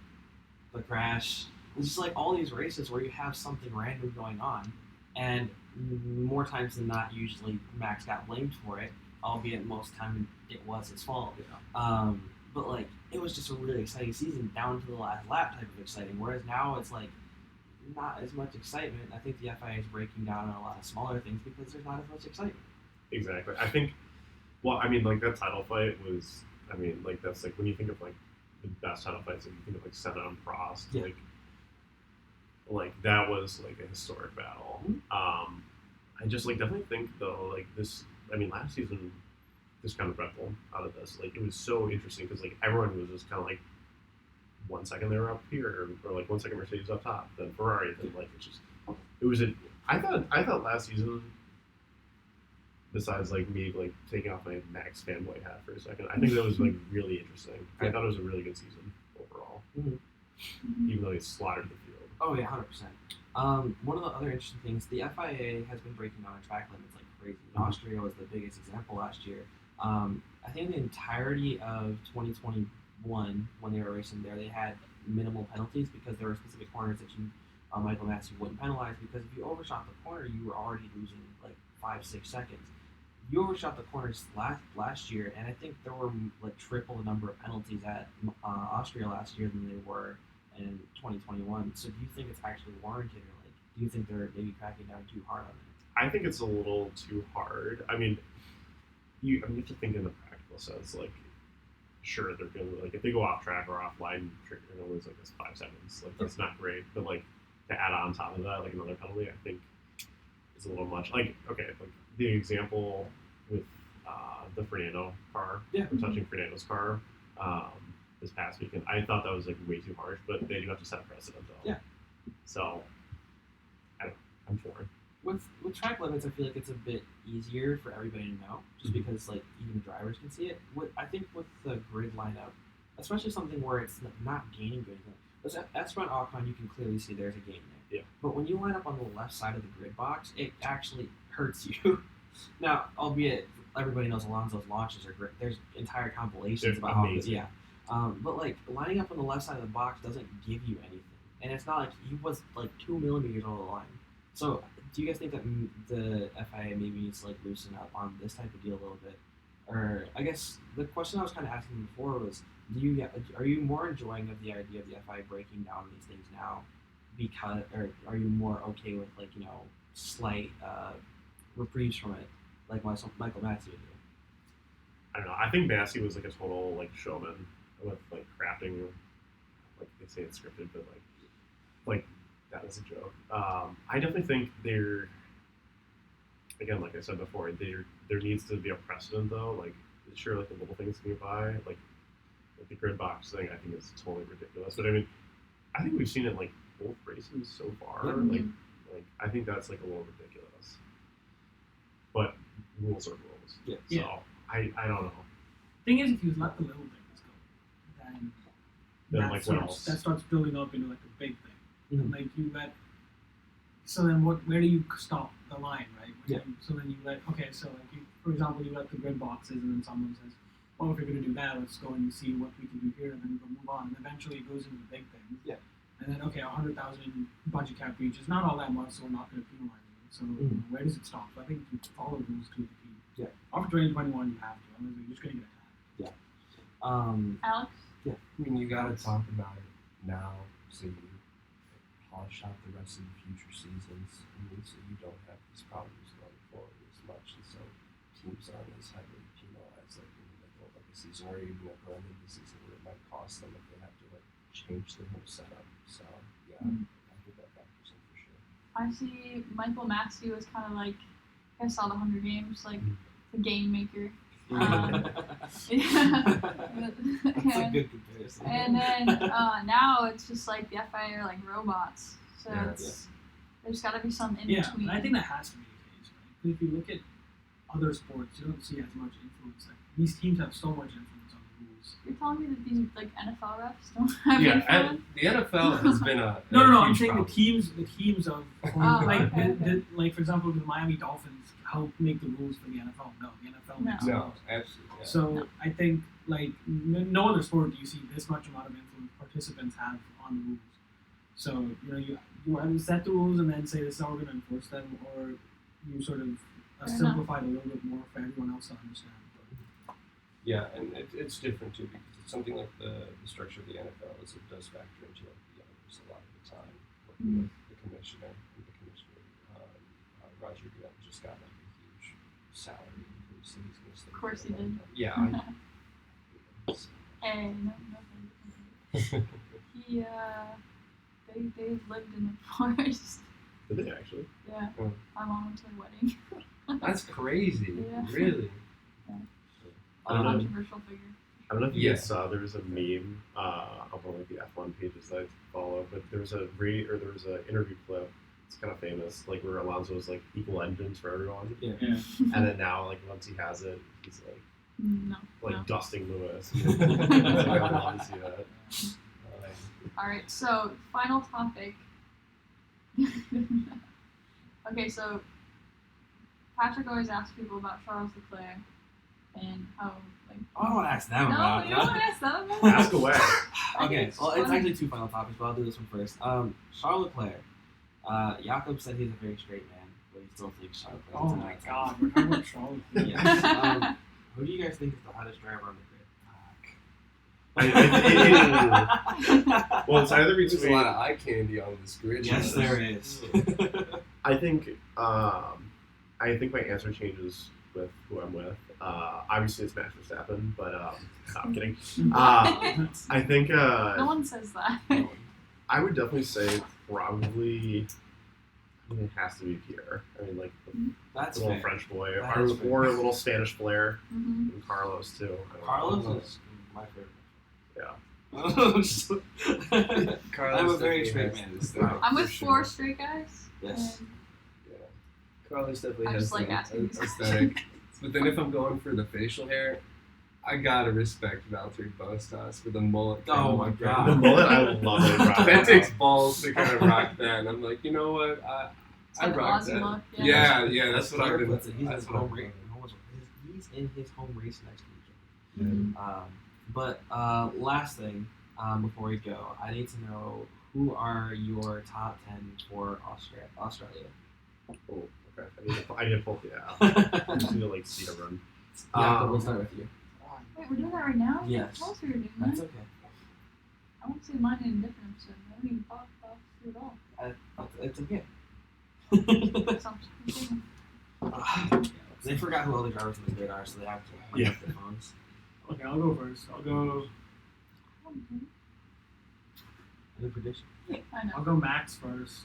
the crash. It's just like all these races where you have something random going on, and more times than not, usually Max got blamed for it, albeit most time it was his fault. But like, it was just a really exciting season down to the last lap type of exciting, whereas now it's like not as much excitement. I think the FIA is breaking down on a lot of smaller things because there's not as much excitement.
Exactly. I think, well, I mean, like, that title fight was, I mean, like, that's like, when you think of, like, the best title fights, like, you think of, like, Senna and Prost, like that was, like, a historic battle. I just, like, definitely think, though, like, this, I mean, last season, this kind of Red Bull out of this, like, it was so interesting, because, like, everyone was just kind of, like, 1 second they were up here, or like 1 second Mercedes up top, then Ferrari, then, like, I thought last season, besides, like, me, like, taking off my Max fanboy hat for a second, I think that was, like, really interesting. I thought it was a really good season overall, even though he slaughtered the field.
Oh yeah, 100%. One of the other interesting things, the FIA has been breaking down track limits like crazy. Austria was the biggest example last year. I think the entirety of 2021, when they were racing there, they had minimal penalties because there were specific corners that Michael Massey wouldn't penalize, because if you overshot the corner, you were already losing like 5-6 seconds. You overshot the corners last year, and I think there were like triple the number of penalties at Austria last year than they were in 2021. So do you think it's actually warranted, or like, do you think they're maybe cracking down too hard on it?
I think it's a little too hard. I mean, you have to think in the practical sense. Like, sure, they're gonna, like, if they go off track or offline, they're gonna lose like this 5 seconds. Like, that's not great. But like, to add on top of that, like, another penalty, I think is a little much. Like, okay, like the example with the Fernando car, touching Fernando's car this past weekend, I thought that was like way too harsh. But they do have to set a precedent, though.
Yeah.
So, I'm for it.
With track limits, I feel like it's a bit easier for everybody to know, just because like even the drivers can see it. I think with the grid lineup, especially something where it's not gaining good, Esteban Ocon, you can clearly see there's a gain there.
Yeah.
But when you line up on the left side of the grid box, it actually hurts you. Now, albeit everybody knows Alonso's launches are great. There's entire compilations
They're
about how
amazing.
yeah. But like lining up on the left side of the box doesn't give you anything, and it's not like he was like 2 millimeters over the line. So, do you guys think that the FIA maybe needs to like loosen up on this type of deal a little bit? Or I guess the question I was kind of asking before was, are you more enjoying of the idea of the FIA breaking down these things now, because, or are you more okay with like slight reprieves from it, like Michael Matthew did?
I don't know. I think Massey was like a total like showman with like crafting, like they say it's scripted, but like that was a joke. I definitely think there, again, like I said before, there needs to be a precedent though. Like sure, like the little things can get by, like the grid box thing. I think is totally ridiculous. But I mean, I think we've seen it like both races so far.
Mm-hmm.
Like I think that's like a little ridiculous. But rules are rules.
Yeah.
So
Yeah.
I don't know.
Thing is, if you let the little things go, then
Then, like, what else?
that starts building up into like a big thing.
Mhm.
And, like you let. So then, where do you stop the line, right?
Yeah.
So then you let. Okay, so like you, for example, you let the grid boxes, and then someone says, "Well, if you're going to do that, let's go and see what we can do here, and then we'll move on." And eventually, it goes into the big things.
Yeah.
And then, okay, 100,000 budget cap breach is not all that much, so we're not going to penalize you. So where does it stop? So I think you follow rules to the T.
Yeah.
After 2021, you have to. Otherwise, you're just going to get attacked.
Alex?
I mean, you gotta talk about it now, so you polish out the rest of the future seasons. I mean, so you don't have these problems going forward as much, and so teams aren't as heavily penalized like in the middle of the season, or even at the end of the season, where it might cost them if they have to like change the whole setup. So yeah, I think that factors in for sure.
I see Michael Matthew as kind of like, I saw the Hunger Games, like the game maker.
That's a good comparison.
And then now it's just like the FIA are like robots. So
Yeah.
there's got to be some in
Yeah,
between.
and I think that has to be the case, right? Because if you look at other sports, you don't see as much influence. Like, these teams have so much influence on the rules.
You're telling me that these like NFL refs don't have
Yeah,
influence?
and the NFL has been a
No, I'm
huge
saying
problem.
the teams of
Oh,
like
okay.
like for example, the Miami Dolphins help make the rules for the NFL. No, the NFL makes the
No,
rules.
absolutely. Yeah.
So
No.
I think like no other sport do you see this much amount of influence participants have on the rules. So you either set the rules and then say this is how we're going to enforce them, or you sort of
Fair
simplify it a little bit more for everyone else to understand.
Yeah, and it's different too, because it's something like the structure of the NFL is it does factor into like the others a lot of the time, working with the commissioner. And the commissioner, Roger Goodell, just got like a huge salary increase, and he's going to stay.
Of course
for
he
a long
did.
time. Yeah.
Hey, no. He they lived in the forest.
Did they actually?
Yeah.
Oh.
My mom went to their wedding.
That's crazy.
Yeah.
Really.
I don't know.
Controversial figure.
I don't know if you
Yeah.
guys saw there was a meme of one of the F1 pages that I follow, but there was an interview clip. It's kind of famous, like where Alonso was like equal engines for everyone,
Yeah.
and then now like once he has it, he's
No.
like
no.
dusting Lewis. Like, I would love to see that.
All right. So final topic. Okay, so Patrick always asks people about Charles Leclerc and how like.
I don't want to ask them
No,
about
you don't want to ask them.
Ask away.
Okay,
it's
well, it's
funny.
actually two final topics, but I'll do this one first. Charles Leclerc. Jakob said he's a very straight man, but he still thinks Charles Leclerc is
Oh
a
my
nice
God, we're talking about Charlotte.
Yes. Who do you guys think is the hottest driver on the
Well, it's either
There's a
between.
lot of eye candy on this grid.
grid? Yes, there is.
I think my answer changes with who I'm with. Obviously, it's Max Verstappen, but no, I'm kidding. I think
No one says that.
I would definitely say probably. I mean, it has to be Pierre. I mean, like
That's
the little
fair.
French boy,
That
or,
is fair.
or a little Spanish flair,
Mm-hmm.
and Carlos too. I don't know.
Carlos is my favorite.
Yeah.
Carlos
I'm a very
definitely
straight
has
man.
this thing,
I'm
for
with
sure.
4 straight guys.
Yes.
And
Yeah. Carlos definitely
I
has
just like
the
asking these
aesthetic. But then if I'm going for the facial hair, I gotta respect Valtteri Bottas with a mullet.
Oh my God.
The mullet, I love it. Right
That
now.
takes balls to kind of rock that. And I'm like, you know what? I
Like
rock
Aussie
that.
look,
Yeah, that's what I've been.
Puts it. He's in
that's
his
what
home
I've
race.
been-
He's in his home race next week.
Mhm.
But last thing before we go, I need to know who are your top 10 for Australia.
Oh, okay. I need to pull the app. I just need to like see a run.
Yeah, we'll start with you.
Wait, we're doing that right now?
Yes.
Of course we were doing
That's
that.
okay.
I want to see mine in a different episode. I haven't even thought about it at all.
It's okay.
So,
They forgot who all the drivers in the grid are, so they have to
Yeah.
up their phones.
Okay, I'll go first. I'll go
Any prediction?
I know.
Max first.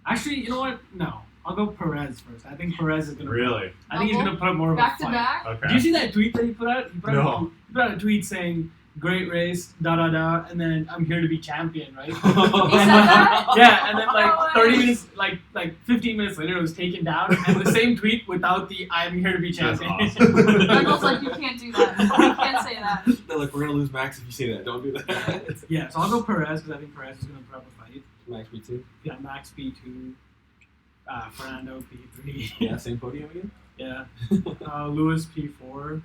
Actually, you know what? No, I'll go Perez first. I think Perez is gonna.
Really?
I think he's gonna put up more of a
Back to
fight.
back?
Okay.
Did you see that tweet that he put out? He put out,
No.
he put out a tweet saying, "Great race, da da da," and then I'm here to be champion, right?
He said that?
Yeah, and then
No
like
way.
30 minutes, like 15 minutes later, it was taken down, and the same tweet without the "I'm here to be
That's
champion."
awesome.
Michael's like, you can't do that. You can't say that.
They're like, we're gonna lose Max if you say that. Don't do that.
Yeah, so I'll go Perez because I think Perez is gonna put up a fight.
Max P2.
Yeah, Max P2, Fernando P3.
Yeah, same podium again.
Yeah. Lewis P4.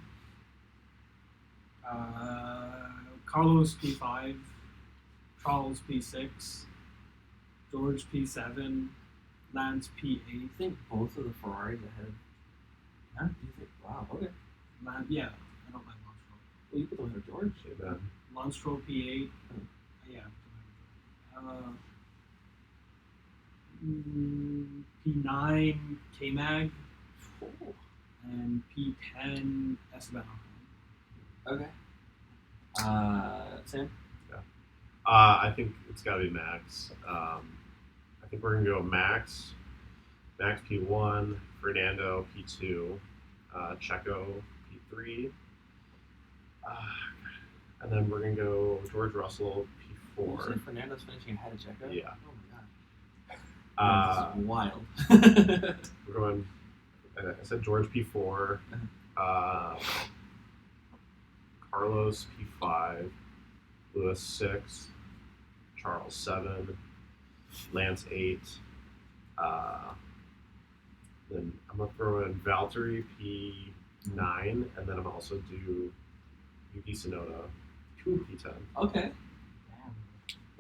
Carlos P5. Charles P6. George P7. Lance P8.
I think both of the Ferraris ahead. Huh? Do you think? Wow. Okay.
Yeah, I don't like Lance Stroll.
Well, you put them ahead of George.
Amen.
Lance Stroll P8. Yeah. P9 K-Mag. And P10 Esteban Ocon.
Okay. Sam.
I think it's got to be Max. I think we're gonna go Max P1, Fernando P2, Checo P3, and then we're gonna go George Russell
You
P4.
said Fernando's finishing ahead of Checo.
Yeah.
Oh my god. This is wild.
We're going. I said George P4, Carlos P5, Lewis 6, Charles 7, Lance 8. Then I'm gonna throw in Valtteri P9, and then I'm also do Yuki Tsunoda P10.
Okay.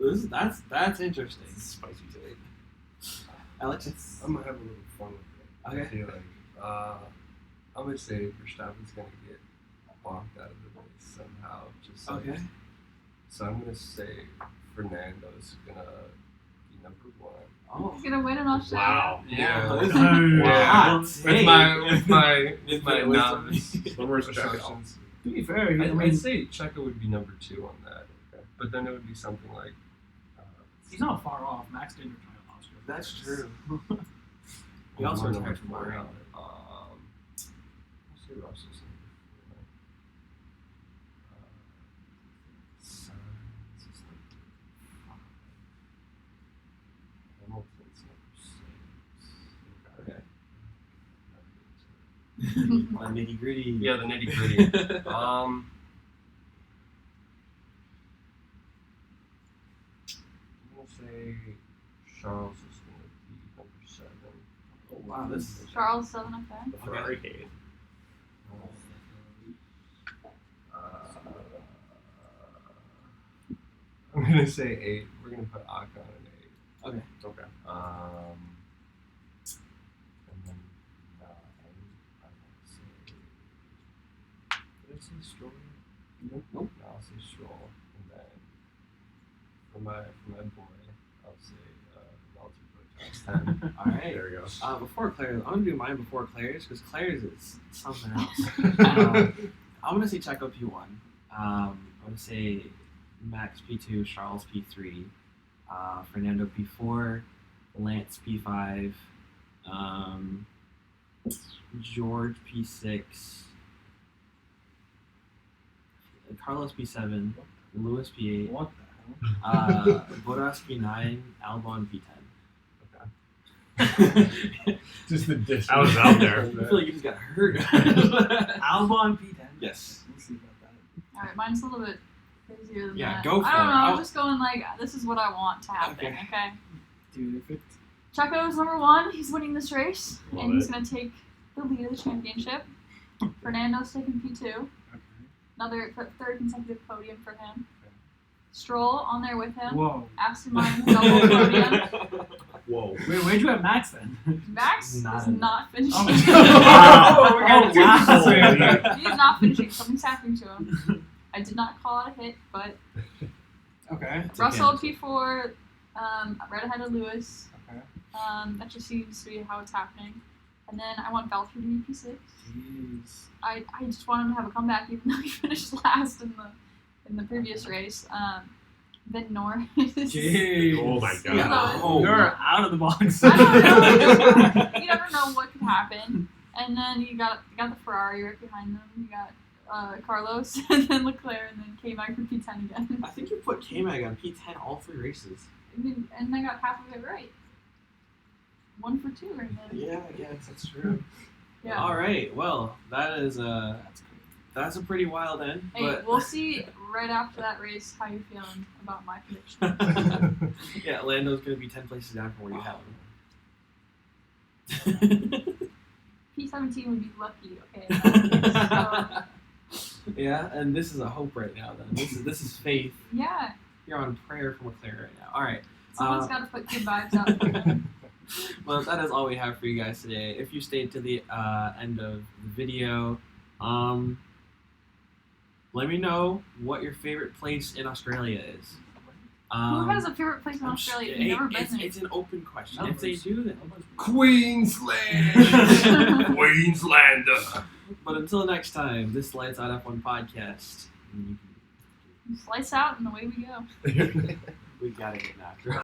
That's interesting.
Spicy take.
Alex.
I'm gonna have a little fun with it.
Okay.
I feel like I'm gonna say Verstappen's gonna get bonked out of the race somehow. Just like,
Okay.
So I'm gonna say Fernando's gonna be number 1.
Oh.
He's gonna win in Australia.
Wow.
Yeah.
This is-
Wow.
Hot
With my
Infinite
novice
When we're checking
assumptions.
To be fair,
I'd say Checo would be number 2 on that.
Okay.
But then it would be something like.
he's not far off. Max did retire last year.
That's true.
He
also
number
retired from
4
Bahrain.
I'll say Russell's number 4. Sainz is number 5. Hamilton's number 6.
Okay. My nitty gritty.
Yeah, the nitty gritty. I'm gonna say Charles is gonna be number 7.
Oh wow, this is
Charles 7, okay.
The Ferrari Cade.
I'm gonna say 8. We're gonna put Ocon in 8.
okay.
Okay.
And then 9. I'm gonna say. Did I say Stroll?
Nope.
No, I'll say Stroll. And then for my boy, I'll say Valtteri Bottas 10.
All right.
There we go.
Before Claire's, I'm gonna do mine before Claire's because Claire's is something else. I'm gonna say Checo P1. I'm gonna say Max P2, Charles P3, Fernando P4, Lance P5, George P6, Carlos P7, Lewis P8,
What the hell?
Bottas P9, Albon P10.
Just the dish.
I was out there.
I feel like you just got hurt.
Albon P10.
Yes.
We'll see about that.
All right, mine's a little bit crazier than
Yeah,
that.
go for
I don't
it.
know. I'm
I'll-
just going like this is what I want to happen.
Okay.
Okay.
Dude, if it's
Checo's number 1. He's winning this race,
Love
and he's
it.
gonna take the lead of the championship. Fernando's taking P2.
okay.
Another third consecutive podium for him. Stroll on there with him.
Whoa.
Aston Martin double podium.
Whoa.
Wait, where'd you have Max then?
Max
Not
is
in
not finishing.
Oh, we're getting too
wow.
close.
He is not finishing. Something's happening to him. I did not call it a hit, but
Okay.
Russell P4, right ahead of Lewis.
Okay.
That just seems to be how it's happening. And then I want Valtteri to be P6.
Jeez.
I just want him to have a comeback, even though he finished last in the previous race. Then Norris.
Jeez.
Oh my god.
Yeah. Oh.
You're out of the box.
I don't know. You never know what could happen. And then you got the Ferrari right behind them. You got Carlos, and then Leclerc, and then K-Mag for P10 again.
I think you put K-Mag on P10 all 3 races.
And I got half of it right. 1 for 2 right then.
Yeah, I guess that's true.
Yeah.
All right. Well, that is that's a pretty wild end.
Hey,
But
we'll see right after that race how you're feeling about my prediction.
yeah, Lando's gonna be 10 places down from where you have him.
P17 would be lucky, okay? So,
Yeah, and this is a hope right now. Then this is faith.
yeah,
You're on prayer for McLaren right now. All right.
someone's got to put good vibes out for them.
Well, that is all we have for you guys today. If you stayed to the end of the video, let me know what your favorite place in Australia is.
Who has a favorite place in
I'm
Australia?
sh-
You've never been
it's,
there.
it's an open question.
Melbourne.
If they do, then.
Queensland! Queenslander!
But until next time, this Lights Out F1 podcast.
Slice out and away we go.
We gotta get an actor.